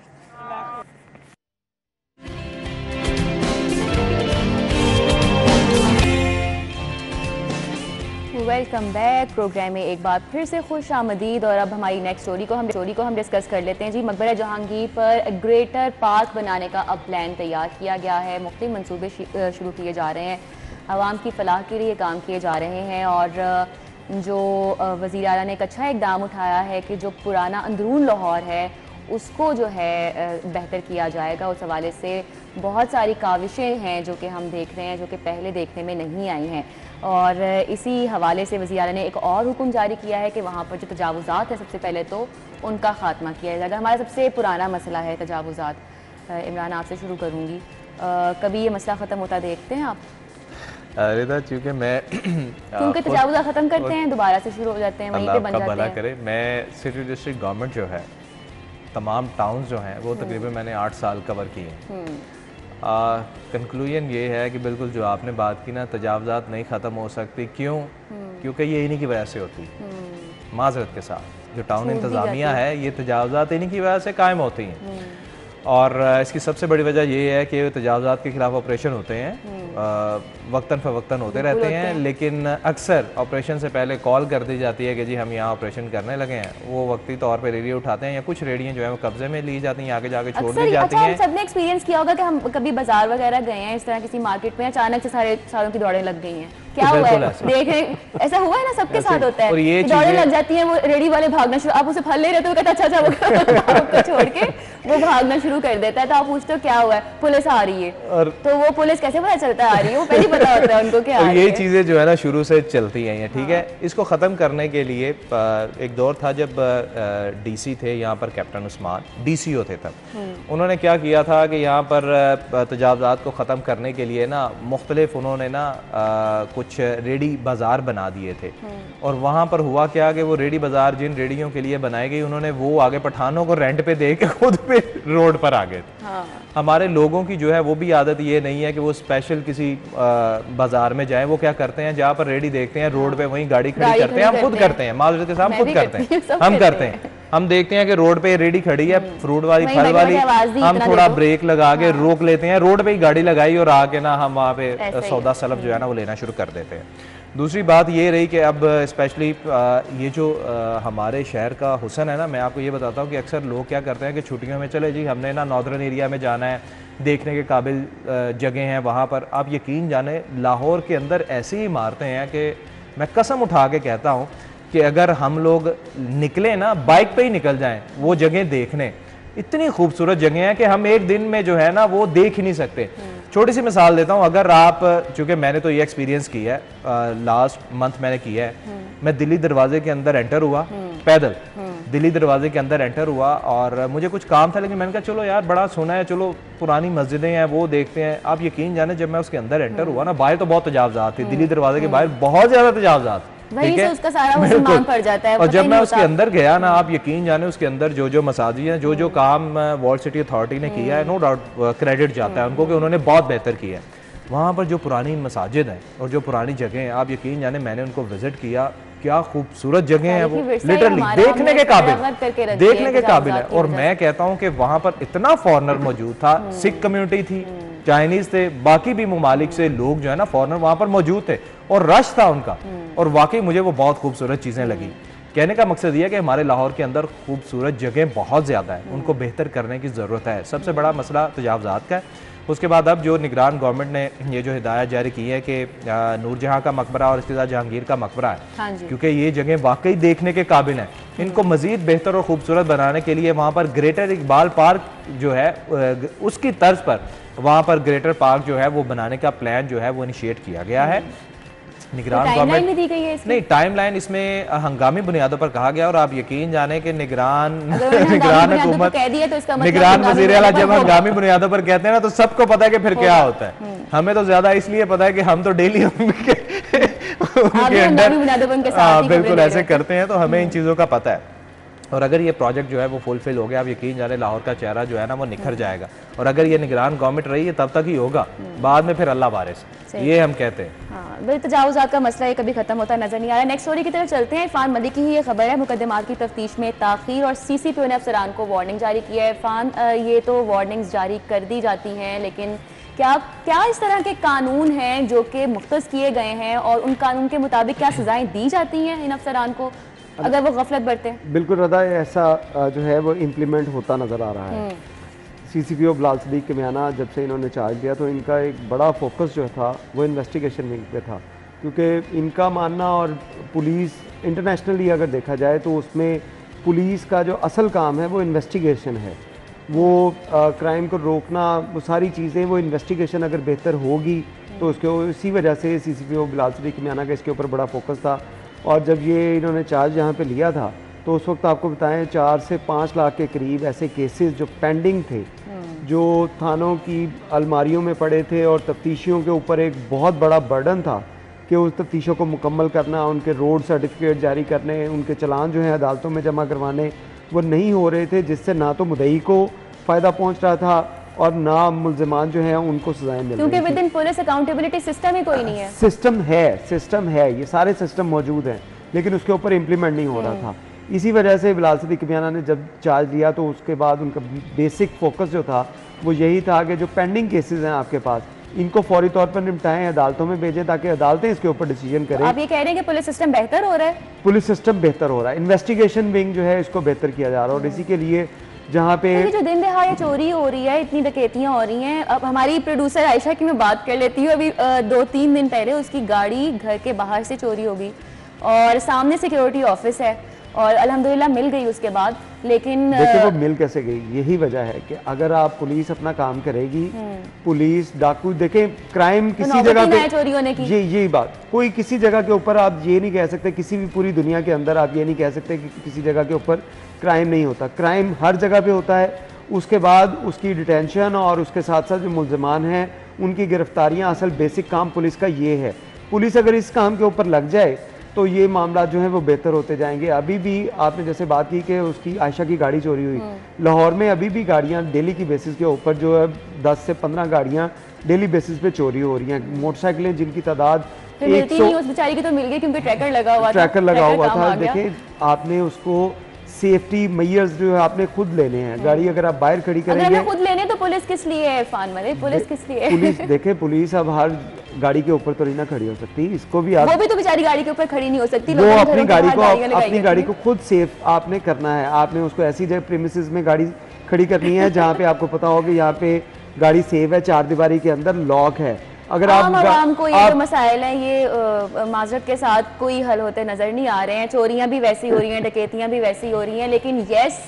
S1: Welcome back. प्रोग्राम में एक बार फिर से खुश आमदीद। और अब हमारी नेक्स्ट स्टोरी को हम डिस्कस कर लेते हैं जी। मकबरा जहांगीर पर ग्रेटर पार्क बनाने का अब प्लान तैयार किया गया है। मुख्तलिफ मंसूबे शुरू किए जा रहे हैं, आवाम की फलाह के लिए काम किए जा रहे हैं। और जो वज़ीर आला ने एक अच्छा इकदाम उठाया है कि जो पुराना अंदरून लाहौर है उसको जो है बेहतर किया जाएगा। उस हवाले से बहुत सारी काविशें हैं जो कि हम देख रहे हैं, जो कि पहले देखने में नहीं आई हैं। और इसी हवाले से वज़ीर आला ने एक और हुक्म जारी किया है कि वहाँ पर जो तजावुज़ात है सबसे पहले तो उनका ख़ात्मा किया जाएगा। हमारा सबसे पुराना मसला है तजावुज़ात। इमरान, आपसे शुरू करूँगी। कभी ये मसला ख़त्म होता देखते हैं आप?
S2: रिदा, चूँकि मैं
S1: क्योंकि तजावुज़ात ख़त्म करते हैं, दोबारा से शुरू हो जाते हैं, वहीं पे बन जाते हैं।
S2: करे, मैं सिटी डिस्ट्रिक्ट गवर्नमेंट जो है तमाम टाउन्स जो हैं वो तकरीबन मैंने 8 साल कवर किए हैं। कंक्लूजन ये है कि बिल्कुल जो आपने बात की ना, तजावुज़ात नहीं ख़त्म हो सकती। क्यों? क्योंकि ये इन्हीं की वजह से होती है। माजरत के साथ जो टाउन इंतज़ामिया है, ये तजावुज़ात इन्हीं की वजह से कायम होती हैं। और इसकी सबसे बड़ी वजह ये है कि तजावुज़ात के खिलाफ ऑपरेशन होते हैं, वक्तन फ़वक्तन होते रहते हैं। लेकिन अक्सर ऑपरेशन से पहले कॉल कर दी जाती है कि जी हम यहाँ ऑपरेशन करने लगे हैं। वो वक्ती तौर पे रेडियो उठाते हैं या कुछ रेडियो जो है वो कब्जे में ली जाती हैं, आगे जाके छोड़ दी जाती हैं।
S1: अच्छा, सबने एक्सपीरियंस किया होगा कि हम कभी बाजार वगैरह गए हैं, इस तरह किसी मार्केट में अचानक से सारों की दौड़ें लग गई हैं। क्या हुआ है देखे, ऐसा हुआ है ना, सबके साथ होता है। ये दौड़ें लग जाती हैं, वो रेडी वाले भागना शुरू, आप उसे फल ले रहे थे, वो कहता अच्छा वो छोड़ के वो भागना शुरू कर देता है। तो आप पूछते हो क्या हुआ है, पुलिस आ रही है। तो वो पुलिस कैसे पता चलता है आ रही है? वो पहले पता होता है उनको क्या आ रही है।
S2: ये चीज़ें जो है ना शुरू से चलती हैं, ठीक है। इसको ख़त्म करने के लिए एक दौर था जब DC थे यहाँ पर, कैप्टन उस्मान DCO थे तब। उन्होंने क्या किया था कि यहाँ पर तजावुज़ात को ख़त्म करने के लिए ना मुख्तलिफ उन्होंने ना कुछ रेडी बाज़ार बना दिए थे। और वहाँ पर हुआ क्या कि वो रेडी बाज़ार जिन रेडियों के लिए बनाई गई, उन्होंने वो आगे पठानों को रेंट पे दे के खुद पे रोड पर आ गए थे। हमारे लोगों की जो है वो भी आदत ये नहीं है कि वो स्पेशल किसी बाजार में जाएं। वो क्या करते हैं, जहाँ पर रेडी देखते हैं रोड पे वहीं गाड़ी खड़ी करते हैं। हम खुद करते हैं, माजरत के साथ खुद करते हैं, हम करते हैं। हम देखते हैं कि रोड पे रेडी खड़ी है, फ्रूट वाली, फल वाली, हम थोड़ा ब्रेक लगा के रोक लेते हैं, रोड पे ही गाड़ी लगाई और आके ना हम वहाँ पे सौदा सलब जो है ना वो लेना शुरू कर देते हैं। दूसरी बात ये रही कि अब स्पेशली ये जो हमारे शहर का हुसन है ना, मैं आपको ये बताता हूँ कि अक्सर लोग क्या करते हैं कि छुट्टियों में चले जी हमने ना नॉर्दर्न एरिया में जाना है, देखने के काबिल जगह हैं वहाँ पर। आप यकीन जाने लाहौर के अंदर ऐसी इमारतें हैं कि मैं कसम उठा के कहता हूँ कि अगर हम लोग निकले ना, बाइक पे ही निकल जाएं वो जगह देखने, इतनी खूबसूरत जगह है कि हम एक दिन में जो है ना वो देख ही नहीं सकते। छोटी सी मिसाल देता हूँ, अगर आप, चूँकि मैंने तो ये एक्सपीरियंस किया है, लास्ट मंथ मैंने किया है, मैं दिल्ली दरवाजे के अंदर एंटर हुआ पैदल, दिल्ली दरवाजे के अंदर एंटर हुआ और मुझे कुछ काम था, लेकिन मैंने कहा चलो यार बड़ा सुना है, चलो पुरानी मस्जिदें हैं वो देखते हैं। आप यकीन जाने जब मैं उसके अंदर एंटर हुआ ना, बाहर तो बहुत तजावुज़ात थी, दिल्ली दरवाजे के बाहर बहुत ज़्यादा तजावुज़ात,
S1: वहीं से उसका सारा हुस्न पड़ जाता है।
S2: और जब मैं उसके अंदर गया ना, आप यकीन जाने उसके अंदर जो जो मसाजिद हैं, जो जो काम वर्ल्ड सिटी अथॉरिटी ने किया है, नो डाउट क्रेडिट जाता है उनको कि उन्होंने बहुत बेहतर किया है। वहाँ पर जो पुरानी मसाजिद हैं और जो पुरानी जगह हैं, आप यकीन जाने मैंने उनको विजिट किया, क्या खूबसूरत जगह है वो, लिटरली देखने के काबिल, देखने के काबिल है। और मैं कहता हूँ कि वहाँ पर इतना फॉरेनर मौजूद था, सिख कम्युनिटी थी, चाइनीज थे, बाकी भी ममालिक से लोग जो है ना फॉरेनर वहाँ पर मौजूद थे और रश था उनका। और वाकई मुझे वो बहुत खूबसूरत चीज़ें लगी। कहने का मकसद ये है कि हमारे लाहौर के अंदर खूबसूरत जगह बहुत ज़्यादा है, उनको बेहतर करने की ज़रूरत है। सबसे बड़ा मसला तजावुज़ात का है। उसके बाद अब जो निगरान गवर्नमेंट ने ये जो हिदायत जारी की है कि नूरजहां का मकबरा और इसके साथ जहांगीर का मकबरा है, क्योंकि ये जगह वाकई देखने के काबिल है, इनको मज़ीद बेहतर और खूबसूरत बनाने के लिए वहाँ पर ग्रेटर इकबाल पार्क जो है उसकी तर्ज पर वहाँ पर ग्रेटर पार्क जो है वो बनाने का प्लान जो है वो इनिशिएट किया गया है। निगरान
S1: टाइमलाइन भी दी गई है इसकी?
S2: नहीं, टाइमलाइन इसमें हंगामी बुनियादों पर कहा गया, और आप यकीन जाने कि निगरान हुकूमत, निगरान वज़ीर आला जब हंगामी बुनियादों पर कहते हैं ना, तो सबको पता है कि फिर क्या होता है। हमें तो ज्यादा इसलिए पता है कि हम तो डेली उनके अंडर बिल्कुल ऐसे करते हैं, तो हमें इन चीज़ों का पता है। और अगर ये प्रोजेक्ट जो है वो फुलफिल हो गया, आप यकीन जाने लाहौर का चेहरा जो है ना वो निखर जाएगा। और अगर ये निगरान गवर्नमेंट रही है तब तक ही होगा, बाद में फिर अल्लाह वारिस, ये हम कहते हैं।
S1: हाँ, तजावुज़ात का मसला ये कभी खत्म होता नजर नहीं आ रहा है। नेक्स्ट स्टोरी की तरफ चलते हैं। इरफान मलिक की ये खबर है, मुकदमात की तफ्तीश में ताखीर और CCPO ने अफसरान को वार्निंग जारी की है। इरफान, ये तो वार्निंग्स जारी कर दी जाती हैं, लेकिन क्या इस तरह के कानून हैं जो कि मुख्तस किए गए हैं, और उन कानून के मुताबिक क्या सजाएं दी जाती हैं इन अफसरान को अगर वो गफलत बरते हैं?
S3: बिल्कुल रदा, ऐसा जो है वो इम्प्लीमेंट होता नज़र आ रहा है। CCPO बिलाल सदीक के म्याना जब से इन्होंने चार्ज लिया, तो इनका एक बड़ा फोकस जो था वो इन्वेस्टिगेशन विंग पे था, क्योंकि इनका मानना, और पुलिस इंटरनेशनली अगर देखा जाए तो उसमें पुलिस का जो असल काम है वो इन्वेस्टिगेशन है, वो क्राइम को रोकना, वो सारी चीज़ें, वो इन्वेस्टिगेशन अगर बेहतर होगी तो उसके इसी वजह से CCPO बिलाल सदीक के म्याना का इसके ऊपर बड़ा फोकस था। और जब ये इन्होंने चार्ज यहाँ पे लिया था, तो उस वक्त आपको बताएं 4 से 5 लाख के करीब ऐसे केसेस जो पेंडिंग थे, जो थानों की अलमारियों में पड़े थे, और तफ्तीशियों के ऊपर एक बहुत बड़ा बर्डन था कि उस तफ्तीशों को मुकम्मल करना, उनके रोड सर्टिफिकेट जारी करने, उनके चलान जो हैं अदालतों में जमा करवाने, वो नहीं हो रहे थे, जिससे ना तो मुद्दई को फ़ायदा पहुँच रहा था और ना मुल्ज़िमान जो हैं उनको सजाएं मिल रही थी,
S1: क्योंकि within police accountability system ही कोई नहीं है।
S3: सिस्टम है, ये सारे सिस्टम मौजूद हैं, लेकिन उसके ऊपर इम्प्लीमेंट नहीं हो रहा था। इसी वजह से बिलाल सदीक म्याना ने जब चार्ज लिया, तो उसके बाद उनका बेसिक फोकस जो था वो यही था कि जो पेंडिंग केसेस हैं आपके पास, इनको फौरी तौर पर निपटाएं, अदालतों में भेजें, ताकि अदालतें इसके ऊपर डिसीजन करें।
S1: आप ये कह रहे हैं कि पुलिस सिस्टम बेहतर हो रहा है?
S3: पुलिस सिस्टम बेहतर हो रहा है, इन्वेस्टिगेशन विंग जो है इसको बेहतर किया जा रहा है, और इसी के लिए जहाँ पे
S1: जो दिन दहाड़े चोरी हो रही है, इतनी डकैतियाँ हो रही हैं। अब हमारी प्रोड्यूसर आयशा की मैं बात कर लेती हूँ, अभी 2-3 दिन पहले उसकी गाड़ी घर के बाहर से चोरी हो गई, और सामने सिक्योरिटी ऑफिस है, और अल्हम्दुलिल्लाह मिल गई उसके बाद। लेकिन
S3: देखिए वो मिल कैसे गई, यही वजह है कि अगर आप पुलिस अपना काम करेगी, पुलिस डाकू, देखें क्राइम किसी जगह पे
S1: चोरी होने की,
S3: यही बात, कोई किसी जगह के ऊपर आप ये नहीं कह सकते, किसी भी पूरी दुनिया के अंदर आप ये नहीं कह सकते कि किसी जगह के ऊपर क्राइम नहीं होता। क्राइम हर जगह पे होता है, उसके बाद उसकी डिटेंशन और उसके साथ साथ जो मुल्ज़िमान हैं उनकी गिरफ्तारियां, असल बेसिक काम पुलिस का ये है। पुलिस अगर इस काम के ऊपर लग जाए तो ये मामला जो है वो बेहतर होते जाएंगे। अभी भी आपने जैसे बात की कि उसकी आयशा की गाड़ी चोरी हुई, लाहौर में अभी भी गाड़ियाँ डेली की बेसिस के ऊपर जो है 10 से 15 गाड़ियाँ डेली बेसिस पे चोरी हो रही हैं। मोटरसाइकिलें जिनकी तादाद
S1: मिलती नहीं, उस बेचारी की तो मिल गई क्योंकि ट्रैकर लगा हुआ
S3: था। देखिए आपने उसको सेफ्टी मेजर्स जो है आपने खुद लेने हैं। गाड़ी अगर आप बाहर खड़ी करेंगे,
S1: अगर खुद लेने तो पुलिस किस लिए है इरफान मलिक? पुलिस किस लिए है?
S3: पुलिस देखे, पुलिस अब हर गाड़ी के ऊपर तो नहीं ना खड़ी हो सकती, इसको भी
S1: वो भी तो बेचारी गाड़ी के ऊपर खड़ी नहीं हो सकती।
S3: वो अपनी गाड़ी को खुद सेफ आपने करना है। आपने उसको ऐसी जगह प्रीमिसेस में गाड़ी खड़ी करनी है जहाँ पे आपको पता हो कि यहाँ पे गाड़ी सेफ है, 4 दीवारी के अंदर लॉक है। अगर
S1: आम को ये जो मसाइल हैं ये माजरत के साथ कोई हल होते नजर नहीं आ रहे हैं। चोरियां भी वैसी हो रही हैं, डकैतियां भी वैसी हो रही हैं, लेकिन यस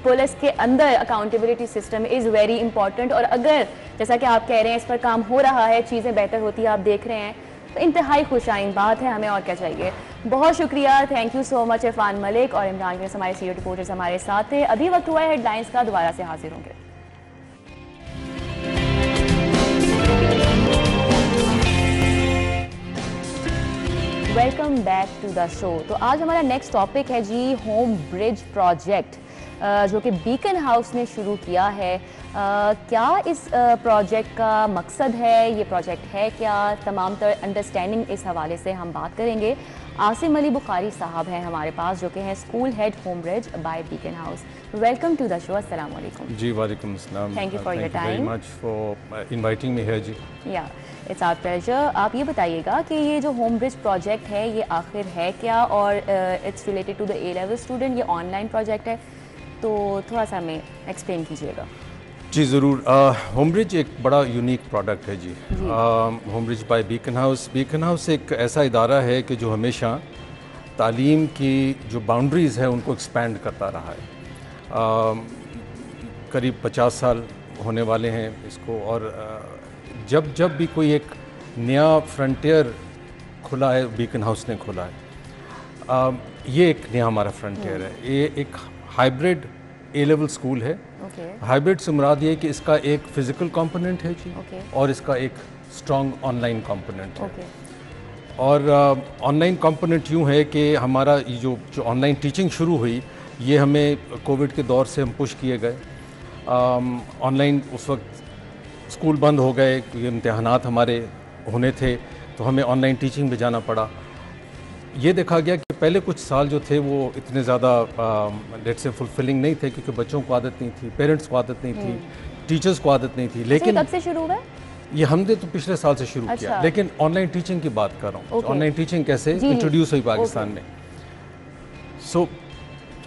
S1: पुलिस के अंदर accountability system is very important. और अगर जैसा कि आप कह रहे हैं इस पर काम हो रहा है, चीज़ें बेहतर होती है, आप देख रहे हैं, तो इंतहाई खुशाइन बात है। हमें और क्या चाहिए। बहुत शुक्रिया, thank you so much Irfan Malik और इमरान के हमारे सीनियर रिपोर्टर्स हमारे साथ थे। अभी वक्त हुआ है हेडलाइंस का, दोबारा से हाजिर होंगे। Welcome back to the show. तो आज हमारा नेक्स्ट टॉपिक है जी होम ब्रिज प्रोजेक्ट, जो कि बीकन हाउस ने शुरू किया है। क्या इस प्रोजेक्ट का मकसद है, ये प्रोजेक्ट है क्या, तमाम तर अंडरस्टैंडिंग इस हवाले से हम बात करेंगे। आसिम अली बुखारी साहब हैं हमारे पास, जो कि हैं school head Home Bridge by Beaconhouse. Welcome to the show. अस्सलाम वालेकुम।
S4: जी वालेकुम अस्सलाम।
S1: Thank you for your time.
S4: Very much for inviting me here जी।
S1: Yeah it's our pleasure. आप ये बताइएगा कि ये जो होम ब्रिज प्रोजेक्ट है ये आखिर है क्या, और it's related to the A level student, ये ऑनलाइन प्रोजेक्ट है, तो थोड़ा सा हमें एक्सप्लेन कीजिएगा।
S4: जी ज़रूर। होम ब्रिज एक बड़ा यूनिक प्रोडक्ट है जी। Home Bridge by Beaconhouse. Beaconhouse एक ऐसा इदारा है कि जो हमेशा तालीम की जो बाउंड्रीज़ है उनको एक्सपैंड करता रहा है। करीब 50 साल होने वाले हैं इसको, और जब भी कोई एक नया फ्रंटियर खुला है, बीकन हाउस ने खोला है। ये एक नया हमारा फ्रंटियर है। ये एक हाइब्रिड ए लेवल स्कूल है। हाइब्रिड से मुराद ये कि इसका एक फिजिकल कंपोनेंट है जी, और इसका एक स्ट्रॉन्ग ऑनलाइन कंपोनेंट है। और ऑनलाइन कंपोनेंट यूँ है कि हमारा ये जो ऑनलाइन टीचिंग शुरू हुई, ये हमें कोविड के दौर से हम पुश किए गए। ऑनलाइन उस वक्त स्कूल बंद हो गए, ये इम्तहानात हमारे होने थे, तो हमें ऑनलाइन टीचिंग में जाना पड़ा। ये देखा गया कि पहले कुछ साल जो थे वो इतने ज़्यादा लेट्स से फुलफिलिंग नहीं थे, क्योंकि बच्चों को आदत नहीं थी, पेरेंट्स को आदत नहीं थी, टीचर्स को आदत नहीं थी। लेकिन
S1: कब से शुरू हुआ?
S4: ये हमने तो पिछले साल से शुरू किया, लेकिन ऑनलाइन टीचिंग की बात कर रहा हूँ। ऑनलाइन टीचिंग कैसे इंट्रोड्यूस हुई पाकिस्तान में। सो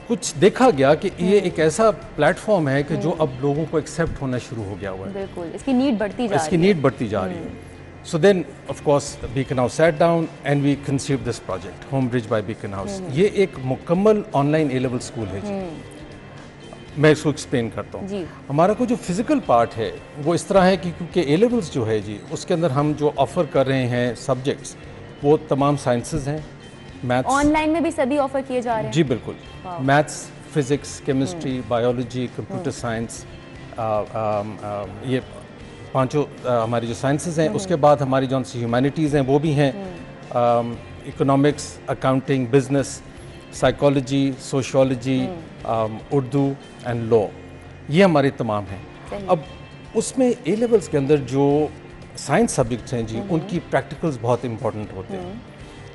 S4: कुछ देखा गया कि ये एक ऐसा प्लेटफॉर्म है कि जो अब लोगों को एक्सेप्ट होना शुरू हो गया हुआ है।
S1: बिल्कुल, इसकी नीड बढ़ती जा रही है।
S4: So then, of course, Beacon House sat down and we conceived this project, Homebridge by Beacon House. ये एक मुकम्मल ऑनलाइन ए लेवल स्कूल है जी। मैं इसको एक्सप्लेन करता हूँ। हमारा को जो फिजिकल पार्ट है वो इस तरह है कि क्योंकि ए लेवल्स जो है जी, उसके अंदर हम जो ऑफ़र कर रहे हैं सब्जेक्ट्स, वो तमाम साइंसेज हैं। मैथ्स
S1: ऑनलाइन में भी सभी ऑफ़र किए जा रहे हैं
S4: जी, बिल्कुल। Maths, physics, chemistry, biology, computer science, ये पांचों हमारी जो साइंसेस हैं। उसके बाद हमारी जो ह्यूमैनिटीज़ हैं वो भी हैं, economics, accounting, business, psychology, sociology, Urdu and law, ये हमारे तमाम हैं। अब उसमें ए लेवल्स के अंदर जो साइंस सब्जेक्ट्स हैं जी, उनकी प्रैक्टिकल्स बहुत इंपॉर्टेंट होते हैं।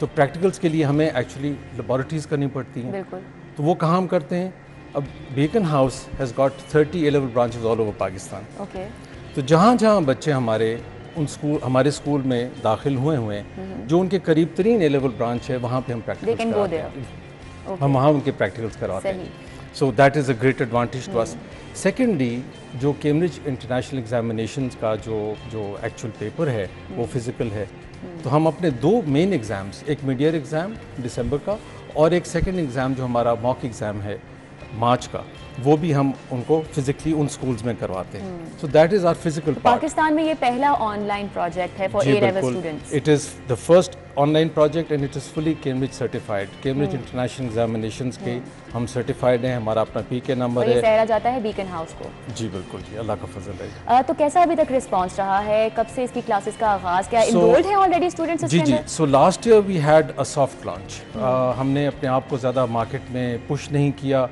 S4: तो प्रैक्टिकल्स के लिए हमें एक्चुअली लेबॉरेटरीज करनी पड़ती हैं। तो वो कहाँ हम करते हैं? अब beacon house has got 30 A level branches all over Pakistan. तो जहाँ जहाँ बच्चे हमारे स्कूल में दाखिल हुए हैं, जो उनके करीब तरीन ए लेवल ब्रांच है, वहाँ पे हम प्रैक्टिकल्स कराते हैं। हम वहाँ उनके प्रैक्टिकल्स करवाते हैं। So that is a great advantage to us. Secondly, जो कैम्ब्रिज इंटरनेशनल एग्जामिनेशंस का जो एक्चुअल पेपर है वो फिज़िकल है। तो हम अपने 2 मेन एग्ज़ाम्स, एक मिड ईयर एग्ज़ाम दिसंबर का और एक सेकेंड एग्ज़ाम जो हमारा मॉक एग्ज़ाम है मार्च का, वो भी हम उनको फिजिकली उन स्कूल्स में करवाते हैं। So that is our physical part.
S1: Pakistan में ये पहला ऑनलाइन प्रोजेक्ट है for A level students.
S4: It is the first online project and it is fully Cambridge certified. Cambridge International examinations के हम सर्टिफाइड हैं। हमारा अपना पीके नंबर है।
S1: सहरा जाता है बीकन हाउस को।
S4: जी बिल्कुल जी, अल्लाह का फजल है।
S1: तो कैसा अभी तक रिस्पांस रहा है? कब से इसकी क्लासेस का आगाज? क्या इनरोल्ड हैं ऑलरेडी स्टूडेंट्स इसके अंदर?
S4: जी, so last year we had a soft launch. हमने अपने आप को ज़्यादा मार्केट में पुश नहीं किया,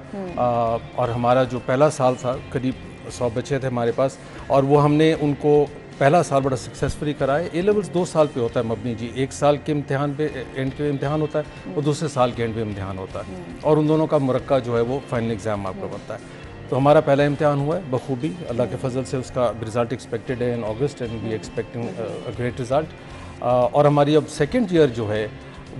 S4: और हमारा जो पहला साल था, करीब 100 बच्चे थे हमारे पास, और वो हमने उनको पहला साल बड़ा सक्सेसफुली कराए। ए लेवल्स 2 साल पे होता है मबनी जी, 1 साल के इम्तिहान पे एंड के इम्तिहान होता है और दूसरे साल के एंड पे इम्तिहान होता है, और उन दोनों का मुरक्का जो है वो फाइनल एग्ज़ाम आपको बनता है। तो हमारा पहला इम्तिहान हुआ है बखूबी, अल्लाह के फजल से उसका रिज़ल्ट एक्सपेक्टेड है in August and we expecting a great result. और हमारी अब सेकेंड ईयर जो है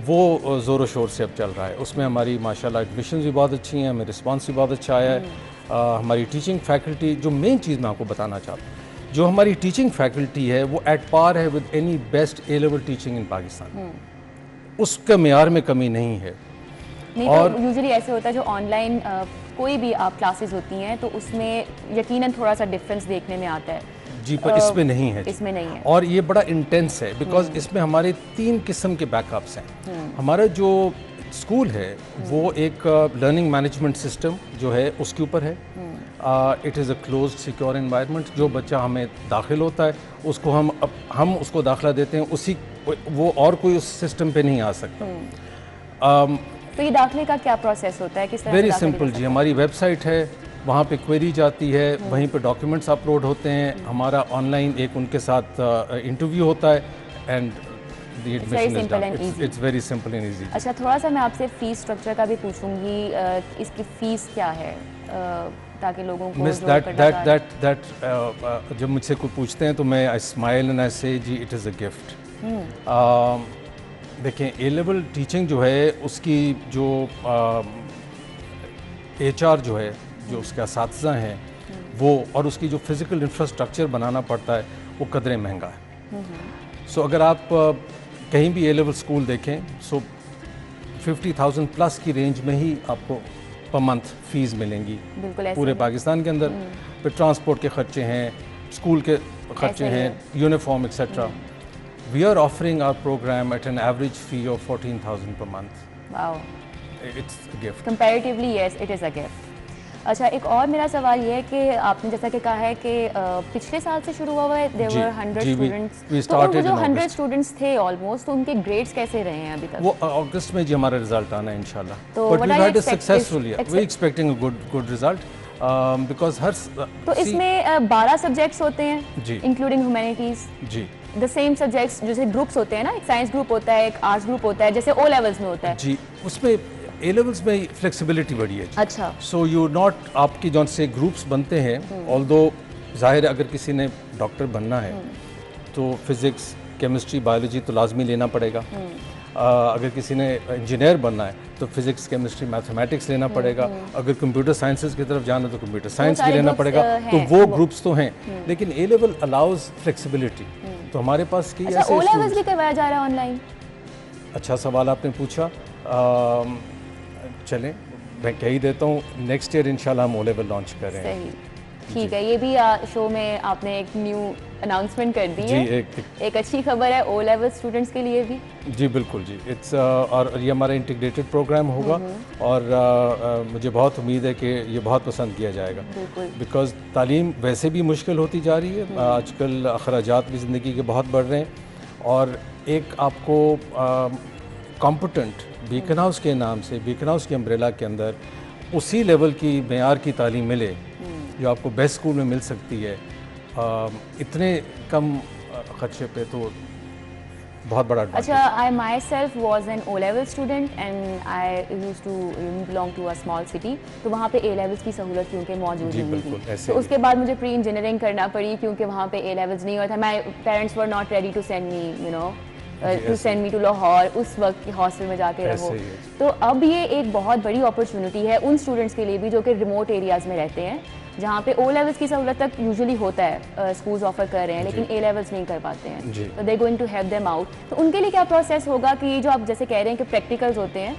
S4: वो ज़ोर शोर से अब चल रहा है। उसमें हमारी माशाल्लाह एडमिशन भी बहुत अच्छी हैं, हमें रिस्पांस भी बहुत अच्छा आया है। हमारी टीचिंग फैकल्टी, जो मेन चीज़ मैं आपको बताना चाहता हूँ, जो हमारी टीचिंग फैकल्टी है वो एट पार है with any best A level teaching in Pakistan. उसके मेयार में कमी नहीं है।
S1: नहीं, और तो यूजुअली ऐसे होता है जो ऑनलाइन कोई भी आप क्लासेस होती हैं तो उसमें यकीनन थोड़ा सा डिफरेंस देखने में आता है
S4: जी, पर इसमें नहीं है।
S1: इसमें नहीं है,
S4: और ये बड़ा इंटेंस है बिकॉज इसमें हमारे 3 किस्म के बैकअप्स हैं। हमारा जो स्कूल है वो एक लर्निंग मैनेजमेंट सिस्टम जो है उसके ऊपर है। It is a close secure environment. जो बच्चा हमें दाखिल होता है उसको हम उसको दाखिला देते हैं, उसी वो और कोई उस सिस्टम पे नहीं आ सकता।
S1: तो ये दाखिले का क्या प्रोसेस होता है? किस तरह?
S4: वेरी सिंपल जी, हमारी वेबसाइट है, वहाँ पे क्वेरी जाती है, वहीं पे डॉक्यूमेंट्स अपलोड होते हैं, हमारा ऑनलाइन एक उनके साथ इंटरव्यू होता है and the admission is done. It's very simple and easy.
S1: अच्छा, थोड़ा सा मैं आपसे फीस स्ट्रक्चर का भी पूछूंगी, इसकी फीस क्या है ताकि लोगों को
S4: जब मुझसे कोई पूछते हैं तो मैं आई स्माइल एंड आई से जी इट इज़ अ गिफ्ट। देखें, ए लेवल टीचिंग जो है उसकी जो HR जो है, जो उसके असातिज़ा हैं वो, और उसकी जो फिज़िकल इंफ्रास्ट्रक्चर बनाना पड़ता है वो कदरे महंगा है। सो अगर आप कहीं भी ए लेवल स्कूल देखें, सो 50,000 प्लस की रेंज में ही आपको पर मंथ फीस मिलेंगी पूरे पाकिस्तान के अंदर। फिर ट्रांसपोर्ट के ख़र्चे हैं, स्कूल के ख़र्चे हैं, uniform etcetera. We are offering our program at an average fee of 14,000 per month.
S1: Wow.
S4: It's a gift.
S1: Comparatively, yes, it is a gift. अच्छा, एक और मेरा सवाल ये है कि आपने जैसा कि कहा है कि पिछले साल से शुरू हुआ है, there were 100 स्टूडेंट्स, तो वो जो 100 स्टूडेंट्स थे ऑलमोस्ट, तो उनके ग्रेड्स कैसे रहे हैं अभी तक?
S4: वो अगस्त में जी हमारा रिजल्ट आना है इंशाल्लाह।
S1: तो
S4: but we had a successful year, we expecting a good result because हर
S1: तो इसमें 12 सब्जेक्ट्स होते हैं
S4: जी,
S1: इंक्लूडिंग ह्यूमैनिटीज
S4: जी,
S1: द सेम सब्जेक्ट्स, जैसे ग्रुप्स होते हैं ना, एक साइंस ग्रुप होता है, एक आर्ट्स ग्रुप होता है, जैसे ओ लेवल्स में होता है
S4: जी। उसमें ए लेवल्स में फ्लेक्सिबिलिटी बढ़ी है।
S1: अच्छा,
S4: सो यू नॉट, आपकी जौन से ग्रुप्स बनते हैं, ऑल्दो जाहिर है अगर किसी ने डॉक्टर बनना है तो फिज़िक्स, केमिस्ट्री, बायोलॉजी तो लाजमी लेना पड़ेगा। अगर किसी ने इंजीनियर बनना है तो फिज़िक्स, केमिस्ट्री, मैथमेटिक्स लेना पड़ेगा। अगर कंप्यूटर साइंसेज की तरफ जाना तो कंप्यूटर साइंस भी लेना पड़ेगा। तो वो ग्रुप्स तो हैं, लेकिन ए लेवल अलाउज फ्लेक्सिबिलिटी। तो हमारे पास कई ऐसे
S1: ओ लेवल्स भी करवाया जा रहा है ऑनलाइन?
S4: अच्छा सवाल आपने पूछा। चलें मैं कह ही देता हूँ, नेक्स्ट ईयर इंशाल्लाह हम ओ लेवल लॉन्च कर रहे हैं।
S1: सही, ठीक है। ये भी शो में आपने एक न्यू अनाउंसमेंट कर दी
S4: जी,
S1: है। एक अच्छी खबर है ओ लेवल स्टूडेंट्स के लिए भी।
S4: जी बिल्कुल जी, इट्स और ये हमारा इंटीग्रेटेड प्रोग्राम होगा और मुझे बहुत उम्मीद है कि ये बहुत पसंद किया जाएगा, बिकॉज तालीम वैसे भी मुश्किल होती जा रही है। आजकल अखराजात भी ज़िंदगी के बहुत बढ़ रहे हैं और एक आपको कॉम्पिटेंट बीकन हाउस के नाम से, बीकन हाउस की अम्ब्रेला के अंदर उसी लेवल की मेयार की तालीम मिले जो आपको बेस्ट स्कूल में मिल सकती है, इतने कम खर्चे पे, तो बहुत बड़ा।
S1: अच्छा, I myself was an O level student and I use to belong to a small city, तो वहाँ पे ए लेवल्स की सहूलत क्योंकि मौजूद नहीं थी, तो उसके बाद मुझे प्री इंजीनियरिंग करना पड़ी क्योंकि वहाँ पे ए लेवल्स नहीं हुआ था। My parents were not ready to send me, you know, to send me to Lahore, उस वक्त हॉस्टल में जाके रहो। तो अब ये एक बहुत बड़ी अपॉर्चुनिटी है उन स्टूडेंट्स के लिए भी जो कि रिमोट एरियाज़ में रहते हैं, जहाँ पे ओ लेवल्स की सहूलत तक यूजुअली होता है, स्कूल्स ऑफर कर रहे हैं, लेकिन ए लेवल्स नहीं कर पाते हैं, तो they going to help them out. तो उनके लिए क्या प्रोसेस होगा कि जो आप जैसे कह रहे हैं कि प्रैक्टिकल्स होते हैं,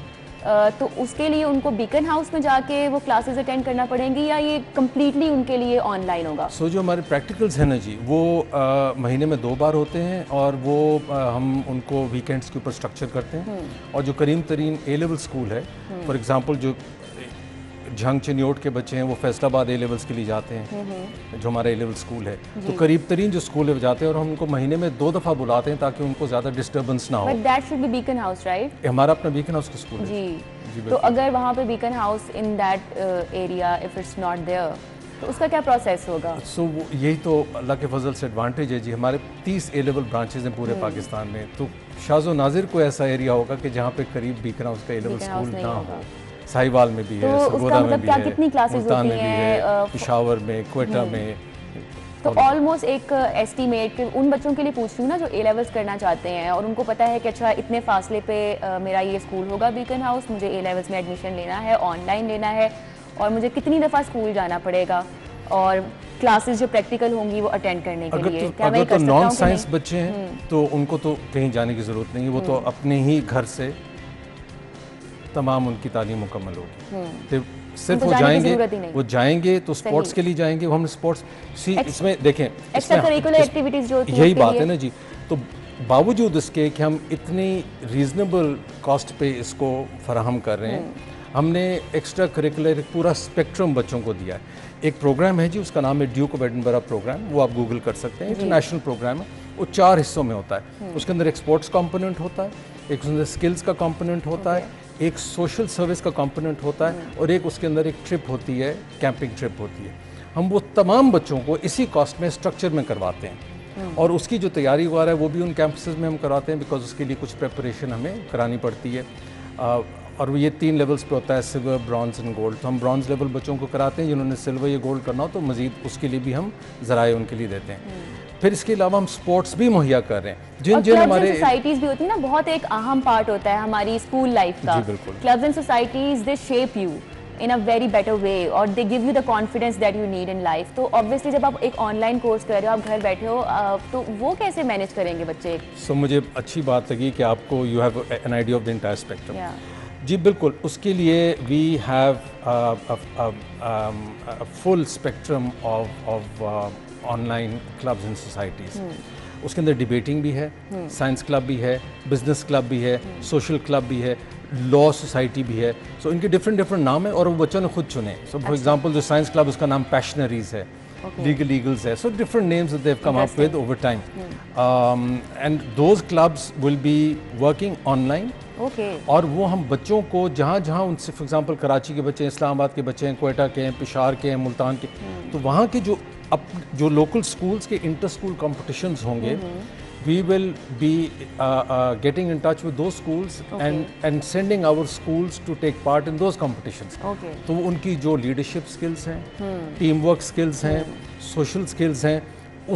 S1: तो उसके लिए उनको बीकन हाउस में जाके वो क्लासेस अटेंड करना पड़ेंगी या ये कम्प्लीटली उनके लिए ऑनलाइन होगा?
S4: सो जो हमारे प्रैक्टिकल्स हैं ना जी, वो महीने में 2 बार होते हैं और वो हम उनको वीकेंड्स के ऊपर स्ट्रक्चर करते हैं। और जो करीब तरीन ए लेवल स्कूल है, फॉर एग्जांपल जो झंग चिन्योट के बच्चे हैं वो फैसलाबाद ए लेवल्स के लिए जाते हैं, जो हमारा ए लेवल स्कूल है, तो करीब तरीन जो स्कूल है जाते हैं और हम उनको महीने में 2 दफ़ा बुलाते हैं ताकि उनको ज़्यादा डिस्टर्बेंस ना हो।
S1: But that should be beacon house, right?
S4: हमारा अपना बीकन हाउस का स्कूल है
S1: जी। तो अगर वहाँ पे Beaconhouse in that area if it's not there, तो उसका क्या प्रोसेस होगा?
S4: सो यही तो अल्लाह के फजल से एडवांटेज है जी, हमारे 30 ए लेवल ब्रांचेज हैं पूरे पाकिस्तान में, तो शाज़ो नाजिर को ऐसा एरिया होगा कि जहाँ पे करीब बीकन हाउस का ए लेवल स्कूल ना हो। साहिवाल में भी है, सरगोदा में भी है, मुल्तान में भी है, पेशावर में, क्वेटा में।
S1: तो ऑलमोस्ट एक एस्टीमेट उन बच्चों के लिए पूछ रही हूँ ना जो ए लेवल्स करना चाहते हैं और उनको पता है कि अच्छा इतने फासले पे मेरा ये स्कूल होगा बीकन हाउस, मुझे ए लेवल्स में एडमिशन लेना है, ऑनलाइन लेना है और मुझे कितनी दफ़ा स्कूल जाना पड़ेगा और क्लासेस जो प्रैक्टिकल होंगी वो अटेंड करने के लिए क्या मैं कर सकता हूँ?
S4: नॉन साइंस बच्चे हैं तो उनको तो कहीं जाने की ज़रूरत नहीं है, वो तो अपने ही घर से तमाम उनकी तालीम मुकम्मल होगी। तो सिर्फ वो जाएंगे तो स्पोर्ट्स के लिए जाएंगे, वो हम स्पोर्ट्स इसमें देखें,
S1: एक्स्ट्रा करिकुलर एक्टिविटीज जो
S4: यही बात है ना जी। तो बावजूद इसके कि हम इतनी रीजनेबल कॉस्ट पे इसको फराहम कर रहे हैं, हमने एक्स्ट्रा करिकुलर पूरा स्पेक्ट्रम बच्चों को दिया है। एक प्रोग्राम है जी, उसका नाम है ड्यूक ऑफ एडिनबरा प्रोग्राम, वो आप गूगल कर सकते हैं, इंटरनेशनल प्रोग्राम है, वो 4 हिस्सों में होता है। उसके अंदर एक स्पोर्ट्स कंपोनेंट होता है, एक उसके अंदर स्किल्स का कंपोनेंट होता है, एक सोशल सर्विस का कंपोनेंट होता है और एक उसके अंदर एक ट्रिप होती है, कैंपिंग ट्रिप होती है। हम वो तमाम बच्चों को इसी कॉस्ट में स्ट्रक्चर में करवाते हैं और उसकी जो तैयारी वगैरह है वो भी उन कैंपसेस में हम कराते हैं, बिकॉज उसके लिए कुछ प्रेपरेशन हमें करानी पड़ती है। और ये 3 लेवल्स पे होता है, सिल्वर, ब्रॉन्ज एंड गोल्ड। तो हम ब्रॉन्ज लेवल बच्चों को कराते हैं, जिन्होंने सिल्वर या गोल्ड करना हो तो मज़ीद उसके लिए भी हम ज़राए उनके लिए देते हैं। फिर इसके अलावा हम स्पोर्ट्स भी मुहैया कर रहे हैं, जिन हमारे
S1: सोसाइटीज़ भी होती है ना, बहुत एक अहम पार्ट होता है हमारी स्कूल लाइफ का। Clubs and societies they shape you in a very better way और they give you the confidence that you need in life. तो ऑब्वियसली जब आप एक ऑनलाइन कोर्स कर रहे हो, आप घर बैठे हो, तो वो कैसे मैनेज करेंगे बच्चे?
S4: मुझे अच्छी बात लगी कि आपको you have an idea of the entire spectrum. जी बिल्कुल, उसके लिए we have full spectrum of online clubs and societies. उसके अंदर डिबेटिंग भी है, साइंस क्लब भी है, बिजनेस क्लब भी है, सोशल क्लब भी है, लॉ सोसाइटी भी है। सो इनके डिफरेंट नाम है और वो बच्चों ने खुद चुने। सो फॉर एग्जांपल जो साइंस क्लब उसका नाम पैशनरीज है, लीगल ईगल्स है। So different names that they have come up with over time, and those clubs will be working online. और वो हम बच्चों को जहाँ जहाँ उनसे, फॉर एग्जांपल कराची के बच्चे हैं, इस्लामाबाद के बच्चे हैं, क्वेटा के हैं, पेशावर के हैं, मुल्तान के, तो वहाँ के जो लोकल स्कूल्स के इंटर स्कूल कॉम्पिटिशन्स होंगे, we will be getting in touch with those schools and sending our schools to take part in those competitions. तो उनकी जो लीडरशिप स्किल्स हैं, टीम वर्क स्किल्स हैं, सोशल स्किल्स हैं,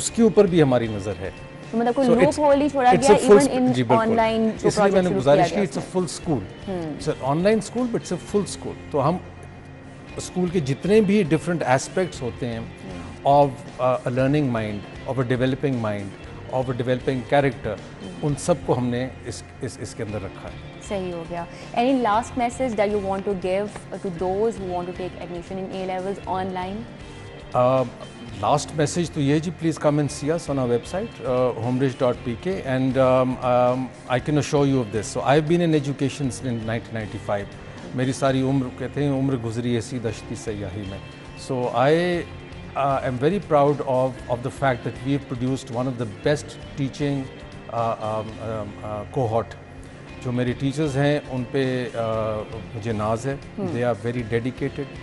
S4: उसके ऊपर भी हमारी नज़र है।
S1: तो मतलब कोई लूप होल ही छोड़ा गया इवन इन ऑनलाइन जो
S4: इसलिए मैंने गुजारिश की, it's a full school, it's a online school but it's a full school. तो हम स्कूल के जितने भी डिफरेंट एस्पेक्ट्स होते हैं of a learning mind, of a developing mind, of a developing character, उन सब को हमने इसके अंदर रखा है।
S1: सही हो गया। Any last message that you want to give to those who want to take admission in A levels online?
S4: Last message to ye ji, please come and see us on our website, homebridge.pk, and I can assure you of this. So I've been in education since 1995. मेरी सारी उम्र, कहते हैं उम्र गुजरी ऐसी दश्ती सयाही में. So I am very proud of the fact that we have produced one of the best teaching cohort. जो मेरे टीचर्स हैं उन पे मुझे नाज है. They are very dedicated,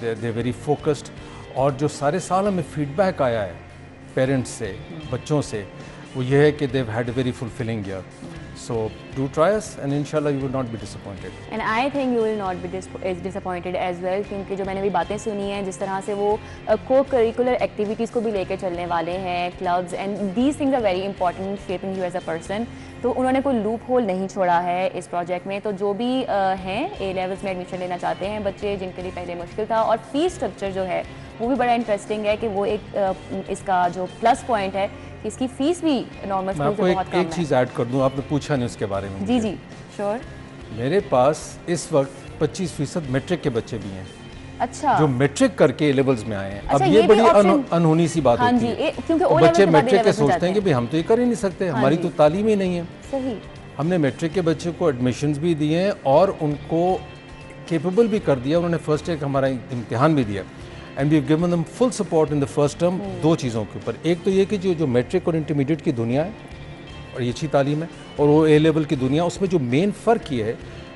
S4: they're very focused. और जो सारे साल हमें फीडबैक आया है पेरेंट्स से, बच्चों से, वो ये है कि they have had a very fulfilling year. So do try us and inshallah you will not be disappointed.
S1: And I think you will not be disappointed as well, क्योंकि जो मैंने भी बातें सुनी हैं जिस तरह से वो co-curricular activities को भी लेके चलने वाले हैं, clubs, and these things are very important in shaping you as a person. तो उन्होंने कोई लूप होल नहीं छोड़ा है इस प्रोजेक्ट में. तो जो भी हैं ए लेवल्स में एडमिशन लेना चाहते हैं बच्चे, जिनके लिए पहले मुश्किल था, और फीस स्ट्रक्चर जो है वो भी बड़ा इंटरेस्टिंग है कि वो एक इसका जो प्लस पॉइंट है कि इसकी फीस भी नॉर्मल स्कूल से बहुत कम है.
S4: एक चीज़ ऐड कर दूं, आपने पूछा नहीं उसके बारे में.
S1: जी जी श्योर.
S4: मेरे पास इस वक्त 25% मैट्रिक के बच्चे भी हैं.
S1: अच्छा.
S4: जो मैट्रिक करके ए लेवल्स में आए हैं.
S1: अच्छा,
S4: अब ये बड़ी अनहोनी सी बात होती है.
S1: क्योंकि
S4: बच्चे मैट्रिक के सोचते हैं कि भाई हम तो ये कर ही नहीं सकते, हमारी तो तालीम ही नहीं है.
S1: सही.
S4: हमने मैट्रिक के बच्चों को एडमिशन्स भी दिए हैं और उनको केपेबल भी कर दिया. उन्होंने फर्स्ट ईयर का हमारा इम्तिहान भी दिया. And we have given them full support in the first term. दो चीज़ों के ऊपर, एक तो ये कि जो मैट्रिक और इंटरमीडिएट की दुनिया है और ये अच्छी तालीम है, और वो ए लेवल की दुनिया, उसमें जो मेन फ़र्क ये है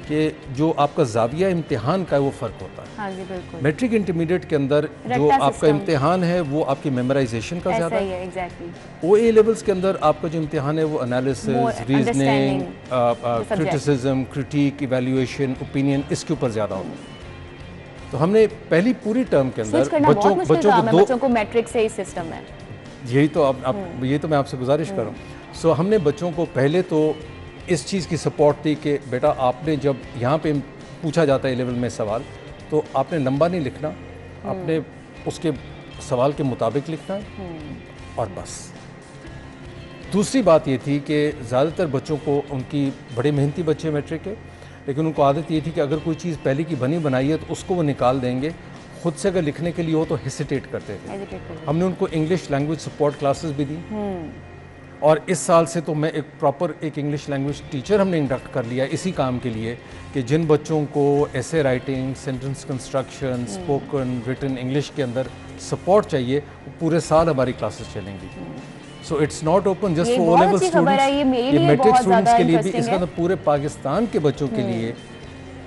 S4: कि जो आपका जाविया इम्तिहान का है वो फ़र्क होता है.
S1: हाँ जी बिल्कुल.
S4: मैट्रिक इंटरमीडिएट के अंदर जो आपका इम्तिहान है वो आपकी मेमोराइजेशन का ज़्यादा है.
S1: एग्जैक्टली.
S4: वो ए लेवल्स के अंदर आपका जो इम्तिहान है वो analysis, reasoning, criticism, critic, evaluation, opinion, इसके ऊपर ज़्यादा होता है. तो हमने पहली पूरी टर्म के अंदर बच्चों
S1: को मैट्रिक से इस सिस्टम में,
S4: यही तो मैं आपसे गुजारिश कर रहा हूँ. सो हमने बच्चों को पहले तो इस चीज़ की सपोर्ट दी कि बेटा आपने जब यहाँ पे पूछा जाता है लेवल में सवाल, तो आपने लंबा नहीं लिखना, आपने उसके सवाल के मुताबिक लिखना है और बस. दूसरी बात ये थी कि ज़्यादातर बच्चों को, उनकी बड़े मेहनती बच्चे मैट्रिक के, लेकिन उनको आदत ये थी कि अगर कोई चीज़ पहले की बनी बनाई है तो उसको वो निकाल देंगे. खुद से अगर लिखने के लिए हो तो हेसिटेट करते थे. हमने उनको इंग्लिश लैंग्वेज सपोर्ट क्लासेस भी दी. और इस साल से तो मैं एक इंग्लिश लैंग्वेज टीचर हमने इंडक्ट कर लिया इसी काम के लिए कि जिन बच्चों को ऐसे writing, sentence construction, spoken, written English के अंदर सपोर्ट चाहिए, वो पूरे साल हमारी क्लासेस चलेंगी. So it's not open just for O level students, ये मैट्रिक स्टूडेंट्स के लिए भी, इसका तो पूरे पाकिस्तान के बच्चों के लिए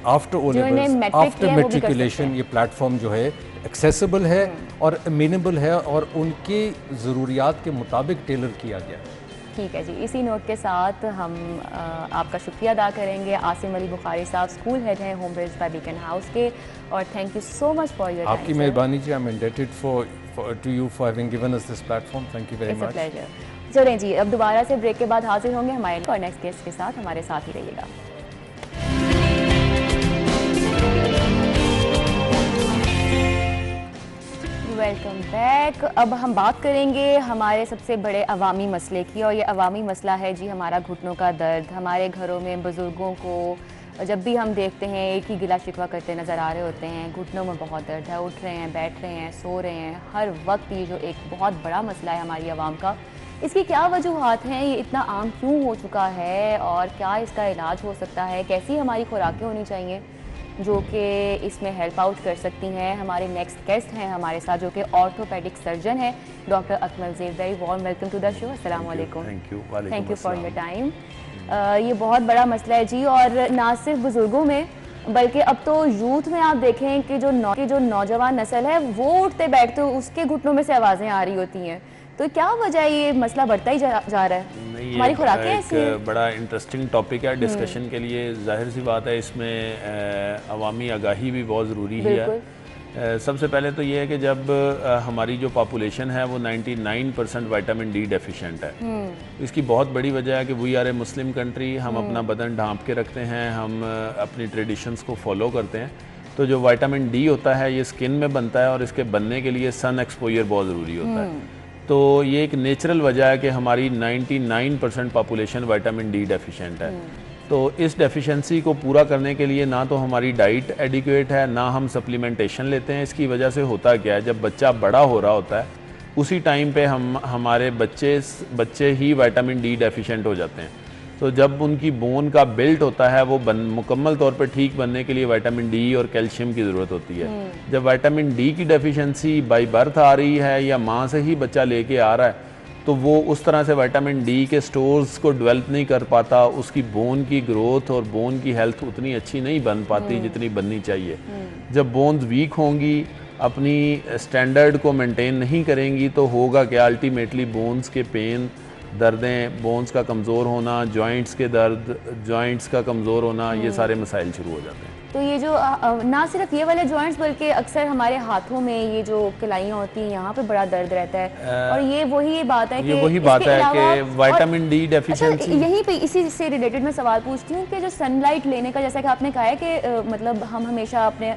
S4: after O levels, after matriculation, ये प्लेटफॉर्म जो है एक्सेसिबल है और अमीनेबल है और उनकी ज़रूरियात के मुताबिक टेलर किया गया.
S1: ठीक है जी. इसी नोट के साथ हम आपका शुक्रिया अदा करेंगे. आसिम अली बुखारी साहब स्कूल हेड हैं होमब्रिज बाय बीकन हाउस के, और thank you so much for your time.
S4: आपकी मेहरबानी जी. I am indebted to you for having given us this platform. Thank you very much.
S1: It's a pleasure. चलें जी, अब दोबारा से ब्रेक के बाद हाजिर होंगे हमारे और नेक्स्ट गेस्ट के साथ. हमारे साथ ही रहिएगा. Welcome back. अब हम बात करेंगे हमारे सबसे बड़े अवामी मसले की, और ये अवामी मसला है जी हमारा घुटनों का दर्द. हमारे घरों में बुज़ुर्गों को जब भी हम देखते हैं एक ही गिला शिकवा करते नज़र आ रहे होते हैं. घुटनों में बहुत दर्द है, उठ रहे हैं, बैठ रहे हैं, सो रहे हैं, हर वक्त ये जो एक बहुत बड़ा मसला है हमारी आवाम का, इसकी क्या वजूहात हैं, ये इतना आम क्यों हो चुका है और क्या इसका इलाज हो सकता है, कैसी हमारी खुराकें होनी चाहिए जो कि इसमें हेल्प आउट कर सकती हैं। हमारे नेक्स्ट गेस्ट हैं हमारे साथ जो कि ऑर्थोपेडिक सर्जन है doctor Akmal Zeb. Very warm welcome to the show. अस्सलाम वालेकुम। Thank you for your time. ये बहुत बड़ा मसला है जी, और ना सिर्फ बुज़ुर्गों में बल्कि अब तो यूथ में आप देखें कि जो नौजवान नस्ल है वो उठते बैठते उसके घुटनों में से आवाज़ें आ रही होती हैं। तो क्या वजह है ये मसला बढ़ता ही जा रहा है?
S5: नहीं,
S1: हमारी खुराकें ऐसी
S5: एक बड़ा इंटरेस्टिंग टॉपिक है डिस्कशन के लिए। जाहिर सी बात है इसमें अवामी आगाही भी बहुत ज़रूरी है। सबसे पहले तो ये है कि जब हमारी जो पॉपुलेशन है वो 99% विटामिन डी डेफिशिएंट है। इसकी बहुत बड़ी वजह है कि we are a Muslim country, हम अपना बदन ढांप के रखते हैं, हम अपनी ट्रेडिशंस को फॉलो करते हैं। तो जो विटामिन डी होता है ये स्किन में बनता है और इसके बनने के लिए सन एक्सपोजर बहुत ज़रूरी होता है। तो ये एक नेचुरल वजह है कि हमारी 99% पॉपुलेशन विटामिन डी डेफिशिएंट है। तो इस डेफिशिएंसी को पूरा करने के लिए ना तो हमारी डाइट एडिक्वेट है, ना हम सप्लीमेंटेशन लेते हैं। इसकी वजह से होता क्या है, जब बच्चा बड़ा हो रहा होता है उसी टाइम पे हमारे बच्चे ही विटामिन डी डेफिशिएंट हो जाते हैं। तो जब उनकी बोन का बिल्ट होता है वो मुकम्मल तौर पे ठीक बनने के लिए विटामिन डी और कैल्शियम की ज़रूरत होती है। जब विटामिन डी की डेफिशिएंसी बाय बर्थ आ रही है या माँ से ही बच्चा लेके आ रहा है तो वो उस तरह से विटामिन डी के स्टोर्स को डेवलप नहीं कर पाता, उसकी बोन की ग्रोथ और बोन की हेल्थ उतनी अच्छी नहीं बन पाती जितनी बननी चाहिए। जब बोन्स वीक होंगी, अपनी स्टैंडर्ड को मेंटेन नहीं करेंगी तो होगा क्या, अल्टीमेटली बोन्स के पेन, दर्दें, बोन्स का कमज़ोर होना, जॉइंट्स के दर्द, जॉइंट्स का कमज़ोर होना, ये सारे मसाइल शुरू हो जाते हैं।
S1: तो ये जो ना सिर्फ ये वाले जॉइंट्स बल्कि अक्सर हमारे हाथों में ये जो कलाइयाँ होती हैं यहाँ पे बड़ा दर्द रहता है और ये वही बात है कि
S5: विटामिन डी डेफिशिएंसी।
S1: यहीं पे इसी से रिलेटेड मैं सवाल पूछती हूँ कि जो सनलाइट लेने का, जैसा कि आपने कहा है कि मतलब हम हमेशा अपने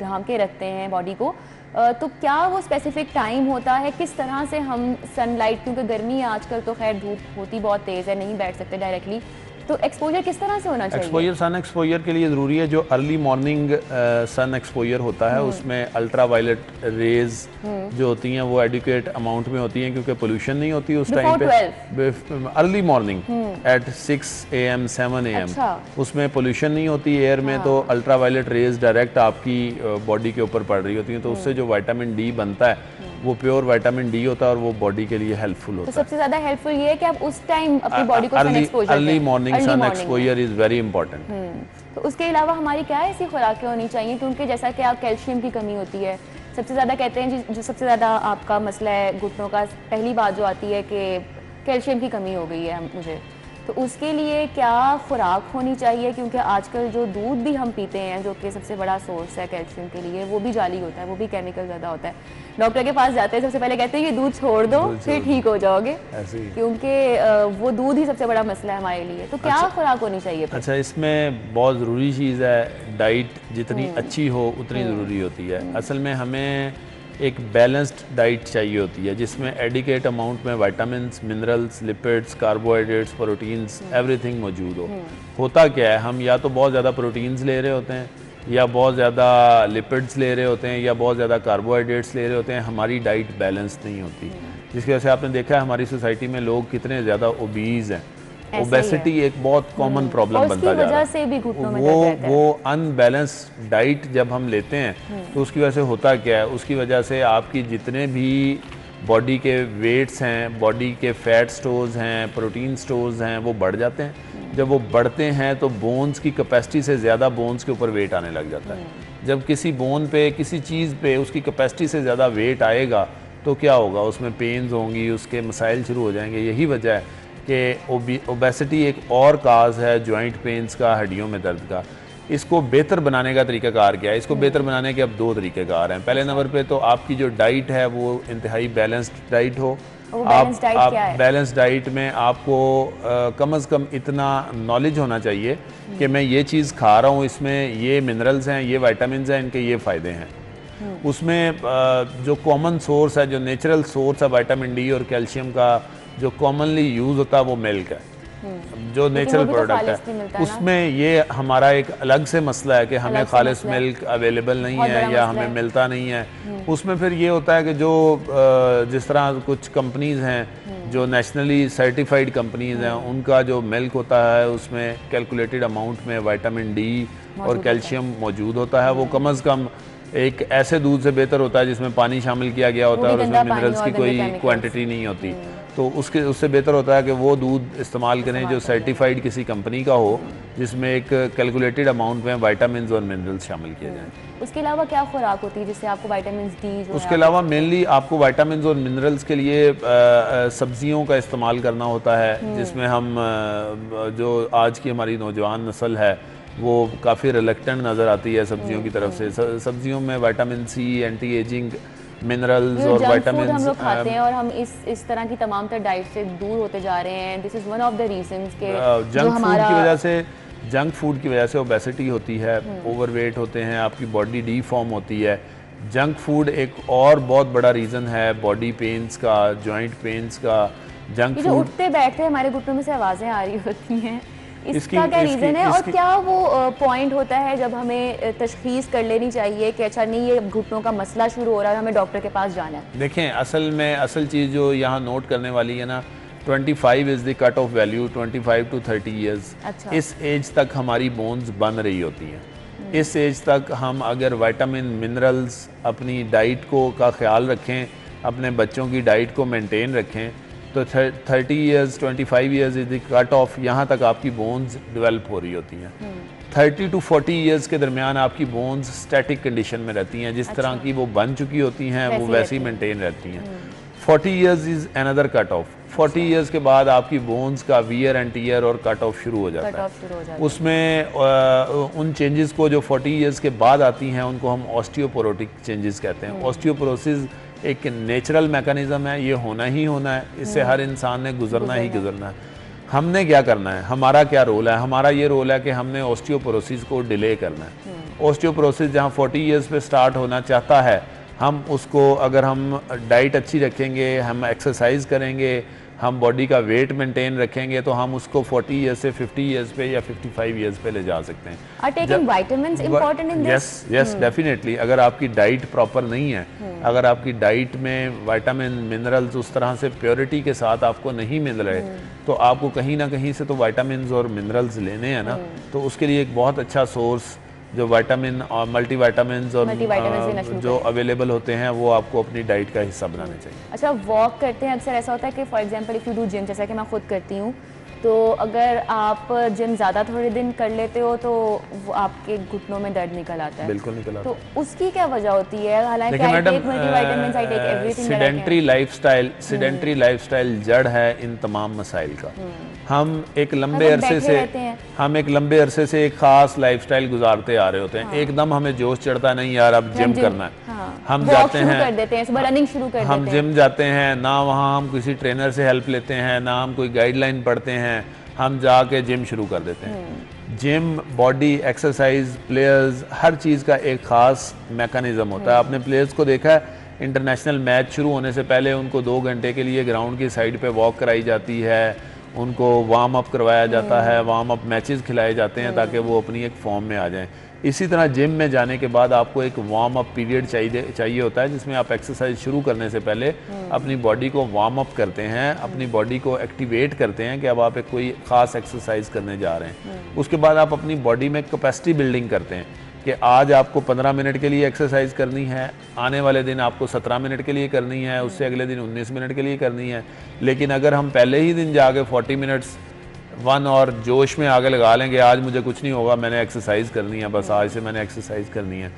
S1: ढांप के रखते हैं बॉडी को, तो क्या वो स्पेसिफिक टाइम होता है, किस तरह से हम सनलाइट, क्योंकि गर्मी है आजकल तो खैर धूप होती बहुत तेज़ है, नहीं बैठ सकते डायरेक्टली, तो एक्सपोजर किस तरह से होना चाहिए?
S5: सन एक्सपोजर के लिए ज़रूरी है जो अर्ली मॉर्निंग सन एक्सपोजर होता है उसमें अल्ट्रा वायलेट रेज जो होती हैं वो एडिक्वेट अमाउंट में होती हैं क्योंकि पोल्यूशन नहीं होती उस टाइम पे। Early morning at 6 AM 7 AM उसमें पोल्यूशन नहीं होती एयर में, तो अल्ट्रा वायलेट रेज डायरेक्ट आपकी बॉडी के ऊपर पड़ रही होती हैं, तो उससे जो विटामिन डी बनता है वो प्योर विटामिन डी होता है और वो बॉडी के लिए हेल्पफुल होता है।
S1: तो सबसे ज़्यादा हेल्पफुल ये है कि आप उस टाइम अपनी बॉडी को सन एक्सपोजर दें।
S5: Early morning sun exposure is very important.
S1: तो उसके अलावा हमारी क्या ऐसी खुराकें होनी चाहिए, क्योंकि जैसा कि आप कैल्शियम की कमी होती है सबसे ज़्यादा कहते हैं, जो सबसे ज़्यादा आपका मसला है घुटनों का, पहली बात जो आती है कि कैल्शियम की कमी हो गई है मुझे, तो उसके लिए क्या खुराक होनी चाहिए? क्योंकि आजकल जो दूध भी हम पीते हैं जो कि सबसे बड़ा सोर्स है कैल्शियम के लिए, वो भी जाली होता है, वो भी केमिकल ज़्यादा होता है। डॉक्टर के पास जाते हैं सबसे पहले कहते हैं ये दूध छोड़ दो फिर ठीक हो जाओगे, क्योंकि वो दूध ही सबसे बड़ा मसला है हमारे लिए। तो क्या खुराक होनी चाहिए?
S5: अच्छा, इसमें बहुत ज़रूरी चीज़ है, डाइट जितनी अच्छी हो उतनी ज़रूरी होती है। असल में हमें एक बैलेंस्ड डाइट चाहिए होती है जिसमें एडिकेट अमाउंट में vitamins, minerals, lipids, carbohydrates, proteins, everything मौजूद हो। होता क्या है, हम या तो बहुत ज़्यादा प्रोटीन्स ले रहे होते हैं या बहुत ज़्यादा लिपिड्स ले रहे होते हैं या बहुत ज़्यादा कार्बोहाइड्रेट्स ले रहे होते हैं, हमारी डाइट बैलेंस नहीं होती, जिसकी वजह से आपने देखा है हमारी सोसाइटी में लोग कितने ज़्यादा ओबीज़ हैं। ओबेसिटी एक बहुत कॉमन प्रॉब्लम बनता जा रहा है। वो अनबैलेंस डाइट जब हम लेते हैं तो उसकी वजह से होता क्या है, उसकी वजह से आपकी जितने भी बॉडी के वेट्स हैं, बॉडी के फैट स्टोर्स हैं, प्रोटीन स्टोर्स हैं, वो बढ़ जाते हैं। जब वो बढ़ते हैं तो बोन्स की कैपेसिटी से ज़्यादा बोन्स के ऊपर वेट आने लग जाता है। जब किसी बोन पे, किसी चीज़ पे उसकी कैपेसिटी से ज़्यादा वेट आएगा तो क्या होगा, उसमें पेन्स होंगी, उसके मसाइल शुरू हो जाएंगे। यही वजह है कि ओबेसिटी एक और काज है जॉइंट पेन्स का, हड्डियों में दर्द का। इसको बेहतर बनाने का तरीकाकार क्या है? इसको बेहतर बनाने के अब दो तरीक़ेकार हैं। पहले नंबर पे तो आपकी जो डाइट है वो इंतहाई बैलेंस्ड डाइट हो। आप बैलेंस डाइट में आपको कम से कम इतना नॉलेज होना चाहिए कि मैं ये चीज़ खा रहा हूँ, इसमें ये मिनरल्स हैं, ये विटामिन्स हैं, इनके ये फ़ायदे हैं। उसमें जो कॉमन सोर्स है, जो नेचुरल सोर्स है विटामिन डी और कैल्शियम का, जो कॉमनली यूज़ होता है वो मिल्क है। जो नेचुरल
S1: वो भी तो
S5: प्रोडक्ट
S1: खालिस की मिलता
S5: है,
S1: है ना?
S5: उसमें ये हमारा एक अलग से मसला है कि हमें
S1: अलग से
S5: खालिस
S1: मसला है।
S5: मिल्क अवेलेबल नहीं
S1: बहुत
S5: है
S1: बड़ा
S5: या
S1: मसला
S5: हमें
S1: है।
S5: मिलता नहीं है। उसमें फिर ये होता है कि जो जिस तरह कुछ कंपनीज़ हैं जो नेशनली सर्टिफाइड कंपनीज़ हैं, उनका जो मिल्क होता है उसमें कैलकुलेटेड अमाउंट में विटामिन डी और कैल्शियम मौजूद होता है। वो कम अज़ कम एक ऐसे दूध से बेहतर होता है जिसमें पानी शामिल किया गया होता है और उसमें मिनरल्स की कोई क्वांटिटी नहीं होती। तो उससे बेहतर होता है कि वो दूध इस्तेमाल करें जो सर्टिफाइड किसी कंपनी का हो, जिसमें एक कैलकुलेटेड अमाउंट में विटामिन और मिनरल्स शामिल किए जाएँ।
S1: उसके अलावा क्या खुराक होती है जिससे आपको विटामिन डी जो
S5: उसके अलावा मेनली आपको विटामिन और मिनरल्स के लिए सब्जियों का इस्तेमाल करना होता है, जिसमें हम जो आज की हमारी नौजवान नस्ल है वो काफ़ी रिलेक्टेंट नज़र आती है सब्जियों की तरफ से। सब्जियों में vitamin C, anti ageing, minerals और विटामिन
S1: हम लोग खाते हैं और हम इस तरह की तमाम तर डाइट से दूर होते जा रहे हैं। This is one of the reasons के
S5: जंक फूड की वजह से जंक फूड की वजह से ओबेसिटी होती है, ओवरवेट होते हैं, आपकी बॉडी डीफॉर्म होती है। जंक फूड एक और बहुत बड़ा रीज़न है बॉडी पेन्स का, जॉइंट पेन्स का। जंक
S1: जो
S5: फूड
S1: उठते बैठते हमारे घुटनों में से आवाज़ें आ रही होती हैं, इसका क्या रीज़न है? और क्या वो पॉइंट होता है जब हमें तशखीस कर लेनी चाहिए कि अच्छा नहीं, ये घुटनों का मसला शुरू हो रहा है, हमें डॉक्टर के पास जाना है?
S5: देखें, असल चीज़ जो यहाँ नोट करने वाली है ना, 25 is the cut off value, 25 to 30 years.
S1: अच्छा।
S5: इस एज तक हमारी बोन्स बन रही होती हैं। इस एज तक हम अगर विटामिन, मिनरल्स, अपनी डाइट का ख्याल रखें, अपने बच्चों की डाइट को मेंटेन रखें, तो 30 years, 25 years is the cut off. यहाँ तक आपकी बोन्स डेवलप हो रही होती हैं। 30 to 40 ईयर्स के दरमियान आपकी बोन्स स्टैटिक कंडीशन में रहती हैं, जिस तरह की वो बन चुकी होती हैं वो वैसी मेंटेन रहती हैं। 40 years is another cut off. 40 years के बाद आपकी बोन्स का वियर एंड टीयर और कट ऑफ शुरू हो जाता है। उसमें उन चेंजेस को जो 40 ईयर्स के बाद आती हैं उनको हम ऑस्टियोपोरोटिक चेंजेस कहते हैं। ऑस्टियोपोरोसिस एक नेचुरल मैकेनिज्म है, ये होना ही होना है, इससे हर इंसान ने गुजरना ही गुजरना है। हमने क्या करना है, हमारा क्या रोल है? हमारा ये रोल है कि हमने ऑस्टियोपोरोसिस को डिले करना है। ऑस्टियोपोरोसिस जहाँ 40 ईयर्स पे स्टार्ट होना चाहता है, हम उसको अगर हम डाइट अच्छी रखेंगे, हम एक्सरसाइज करेंगे, हम बॉडी का वेट मेंटेन रखेंगे, तो हम उसको 40 ईयर्स से 50 ईयर्स पे या 55 ईयर्स पे ले जा सकते हैं।
S1: Are taking vitamins important in this?
S5: Yes definitely. अगर आपकी डाइट प्रॉपर नहीं है, अगर आपकी डाइट में विटामिन, मिनरल्स उस तरह से प्योरिटी के साथ आपको नहीं मिल रहे, तो आपको कहीं ना कहीं से तो विटामिन और मिनरल्स लेने हैं ना। तो उसके लिए एक बहुत अच्छा सोर्स जो विटामिन और मल्टीविटामिन्स और जो अवेलेबल होते हैं वो आपको अपनी डाइट का हिस्सा बनाने चाहिए।
S1: अच्छा, वॉक करते हैं अक्सर ऐसा होता है कि for example if you do gym, जैसा कि मैं खुद करती हूँ, तो अगर आप जिम ज़्यादा थोड़े दिन कर लेते हो तो वो आपके घुटनों में दर्द निकल आता है।
S5: बिल्कुल निकल आता है।
S1: तो उसकी क्या वजह होती है? हालांकि
S5: सिडेंट्री लाइफस्टाइल जड़ है इन तमाम मसाइल का। हम एक लंबे अरसे से एक खास लाइफस्टाइल गुजारते आ रहे होते हैं। एकदम हमें जोश चढ़ता नहीं यार अब जिम करना है, हम जाते हैं, सुबह रनिंग शुरू कर देते हैं, हम जिम जाते हैं ना, वहाँ हम किसी ट्रेनर से हेल्प लेते हैं ना, हम कोई गाइडलाइन पढ़ते हैं, हम जाके जिम शुरू कर देते हैं। जिम, बॉडी, एक्सरसाइज, प्लेयर्स, हर चीज़ का एक ख़ास मैकेनिज़्म होता है। आपने प्लेयर्स को देखा है, इंटरनेशनल मैच शुरू होने से पहले उनको 2 घंटे के लिए ग्राउंड की साइड पे वॉक कराई जाती है, उनको वार्म अप करवाया जाता है, वार्म अप मैचेस खिलाए जाते हैं ताकि वो अपनी एक फॉर्म में आ जाएं। इसी तरह जिम में जाने के बाद आपको एक वार्म अप पीरियड चाहिए होता है, जिसमें आप एक्सरसाइज शुरू करने से पहले अपनी बॉडी को वार्म अप करते हैं, अपनी बॉडी को एक्टिवेट करते हैं कि अब आप एक कोई ख़ास एक्सरसाइज करने जा रहे हैं। उसके बाद आप अपनी बॉडी में कैपेसिटी बिल्डिंग करते हैं कि आज आपको 15 मिनट के लिए एक्सरसाइज करनी है, आने वाले दिन आपको 17 मिनट के लिए करनी है, उससे अगले दिन 19 मिनट के लिए करनी है। लेकिन अगर हम पहले ही दिन जाके 40 मिनट्स 1 और जोश में आगे लगा लेंगे, आज मुझे कुछ नहीं होगा, मैंने एक्सरसाइज करनी है, बस आज से मैंने एक्सरसाइज करनी है,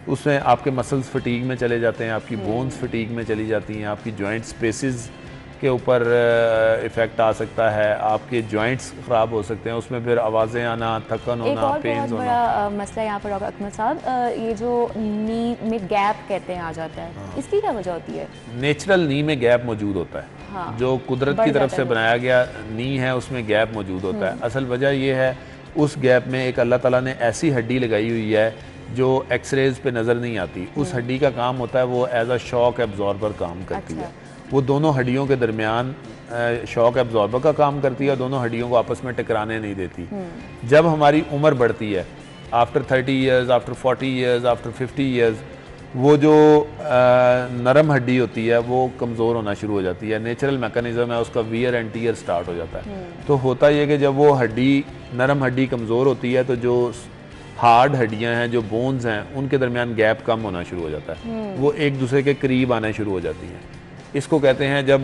S5: उसमें आपके मसल्स फटीग में चले जाते हैं, आपकी बोन्स फटीग में चली जाती हैं, आपकी जॉइंट स्पेसेस के ऊपर इफ़ेक्ट आ सकता है, आपके जॉइंट्स ख़राब हो सकते हैं, उसमें फिर आवाज़ें आना, थकन होना, पेन्स होना।
S1: बड़ा मसला यहाँ पर डॉक्टर अकमल साहब, ये जो नी में गैप कहते हैं आ जाता है, इसकी क्या वजह होती है?
S5: नेचुरल नी में गैप मौजूद होता है, जो कुदरत की तरफ से बनाया गया नी है उसमें गैप मौजूद होता है। असल वजह ये है, उस गैप में एक अल्लाह ताला ने ऐसी हड्डी लगाई हुई है जो एक्सरेज पे नज़र नहीं आती। उस हड्डी का काम होता है वो एज अ शॉक एब्जॉर्बर काम करती है। वो दोनों हड्डियों के दरमियान शॉक एब्जॉर्बर का काम करती है, दोनों हड्डियों को आपस में टकराने नहीं देती। जब हमारी उम्र बढ़ती है, after 30 years, after 40 years, after 50 years, वो जो नरम हड्डी होती है वो कमज़ोर होना शुरू हो जाती है। नेचुरल मैकेनिज्म है उसका, वियर एंड टीयर स्टार्ट हो जाता है। तो होता ये कि जब वो हड्डी, नरम हड्डी कमज़ोर होती है तो जो हार्ड हड्डियां हैं, जो बोन्स हैं, उनके दरमियान गैप कम होना शुरू हो जाता है, वो एक दूसरे के करीब आने शुरू हो जाती हैं। इसको कहते हैं जब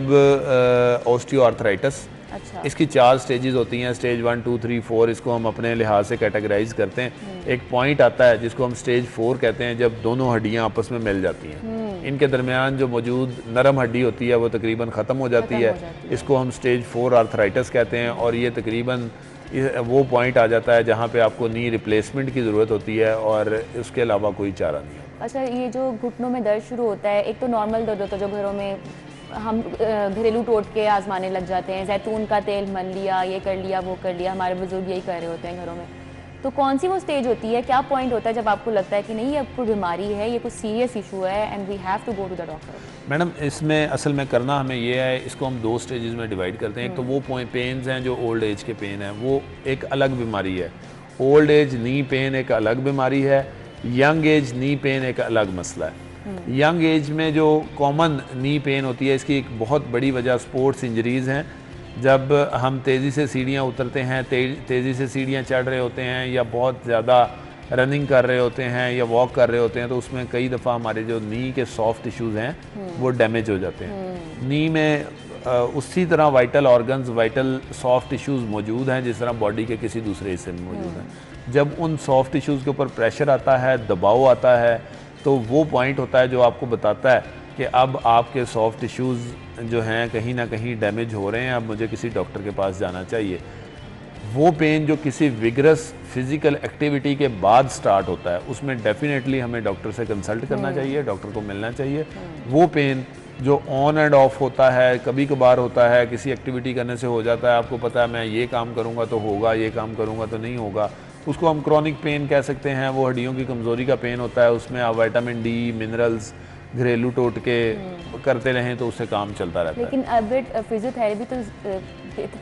S5: ऑस्टियोआर्थराइटिस।
S1: अच्छा।
S5: इसकी 4 स्टेजेस होती हैं, स्टेज 1, 2, 3, 4, इसको हम अपने लिहाज से कैटेगराइज करते हैं। एक पॉइंट आता है जिसको हम स्टेज 4 कहते हैं, जब दोनों हड्डियां आपस में मिल जाती हैं। इनके दरमियान जो मौजूद नरम हड्डी होती है वो तकरीबन ख़त्म हो जाती है। इसको हम स्टेज 4 आर्थराइटिस कहते हैं, और ये तकरीबन वो पॉइंट आ जाता है जहाँ पे आपको नी रिप्लेसमेंट की ज़रूरत होती है और उसके अलावा कोई चारा नहीं होता।
S1: अच्छा, ये जो घुटनों में दर्द शुरू होता है, एक तो नॉर्मल दर्द होता है जो घरों में हम घरेलू टोटके आजमाने लग जाते हैं, जैतून का तेल मन लिया, ये कर लिया, वो कर लिया, हमारे बुजुर्ग यही कर रहे होते हैं घरों में। तो कौन सी वो स्टेज होती है, क्या पॉइंट होता है जब आपको लगता है कि नहीं ये अब कोई बीमारी है, ये कुछ सीरियस इशू है and we have to go to the doctor?
S5: Madam, इसमें असल में करना हमें ये है, इसको हम 2 स्टेजेस में डिवाइड करते हैं। एक तो वो पेन्स हैं जो ओल्ड एज के पेन हैं, वो एक अलग बीमारी है। ओल्ड एज नी पेन एक अलग बीमारी है, यंग एज नी पेन एक अलग मसला है। यंग एज में जो कॉमन नी पेन होती है, इसकी एक बहुत बड़ी वजह स्पोर्ट्स इंजरीज़ हैं। जब हम तेज़ी से सीढ़ियाँ उतरते हैं, तेज़ी से सीढ़ियाँ चढ़ रहे होते हैं, या बहुत ज़्यादा रनिंग कर रहे होते हैं या वॉक कर रहे होते हैं, तो उसमें कई दफ़ा हमारे जो नी के सॉफ्ट टिश्यूज़ हैं वो डैमेज हो जाते हैं। नी में उसी तरह vital organs, vital soft tissues मौजूद हैं जिस तरह बॉडी के किसी दूसरे हिस्से में मौजूद हैं। जब उन सॉफ्ट टिश्यूज़ के ऊपर प्रेशर आता है, दबाव आता है, तो वो पॉइंट होता है जो आपको बताता है कि अब आपके सॉफ्ट टिश्यूज़ जो हैं कहीं ना कहीं डैमेज हो रहे हैं, अब मुझे किसी डॉक्टर के पास जाना चाहिए। वो पेन जो किसी विगरस फिज़िकल एक्टिविटी के बाद स्टार्ट होता है, उसमें डेफिनेटली हमें डॉक्टर से कंसल्ट करना चाहिए, डॉक्टर को मिलना चाहिए। वो पेन जो ऑन एंड ऑफ होता है, कभी कभार होता है, किसी एक्टिविटी करने से हो जाता है, आपको पता है मैं ये काम करूँगा तो होगा, ये काम करूँगा तो नहीं होगा, उसको हम क्रॉनिक पेन कह सकते हैं। वो हड्डियों की कमज़ोरी का पेन होता है, उसमें आप विटामिन डी, मिनरल्स, घरेलू टोटके करते रहें तो उससे काम चलता रहता है।
S1: लेकिन अब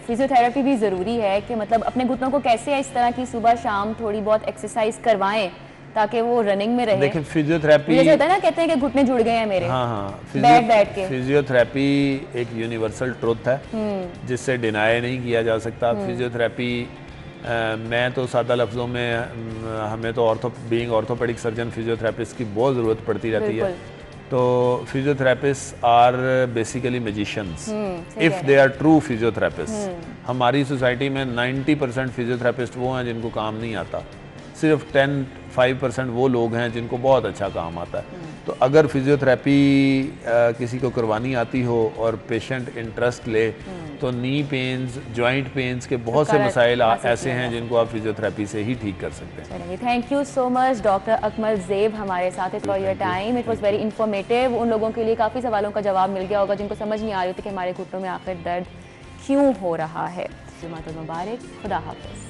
S1: फिजियोथेरेपी भी ज़रूरी है कि मतलब अपने घुटनों को कैसे इस तरह की सुबह शाम थोड़ी बहुत एक्सरसाइज करवाएं ताकि वो रनिंग में रहे।
S5: देखिए, फिजियोथेरेपी
S1: जैसे होता है ना, कहते हैं कि घुटने जुड़ गए हैं मेरे।
S5: हाँ,
S1: बैठ के
S5: फिजियोथेरेपी एक यूनिवर्सल ट्रुथ है जिससे डिनाई नहीं किया जा सकता। फिजियोथेरेपी मैं तो सादा लफ्ज़ों में, हमें तो बीइंग ऑर्थोपेडिक सर्जन फिजियोथेरेपिस्ट की बहुत ज़रूरत पड़ती रहती है। तो physiotherapist are basically magicians if they are true physiotherapist. हमारी सोसाइटी में 90% फिजियोथेरेपिस्ट वो हैं जिनको काम नहीं आता, सिर्फ 5% वो लोग हैं जिनको बहुत अच्छा काम आता है। तो अगर फिजियोथेरेपी किसी को करवानी आती हो और पेशेंट इंटरेस्ट ले, तो नी पेन्स, जॉइंट पेन्स के बहुत से मसाइल ऐसे हैं जिनको आप फिजियोथेरेपी से ही ठीक कर सकते हैं।
S1: Thank you so much doctor Akmal ज़ेब हमारे साथ for your time. It was very informative. उन लोगों के लिए काफ़ी सवालों का जवाब मिल गया होगा जिनको समझ नहीं आ रही थी कि हमारे घुटनों में आखिर दर्द क्यों हो रहा है। जुमातुल मुबारक, खुदा हाफिज़।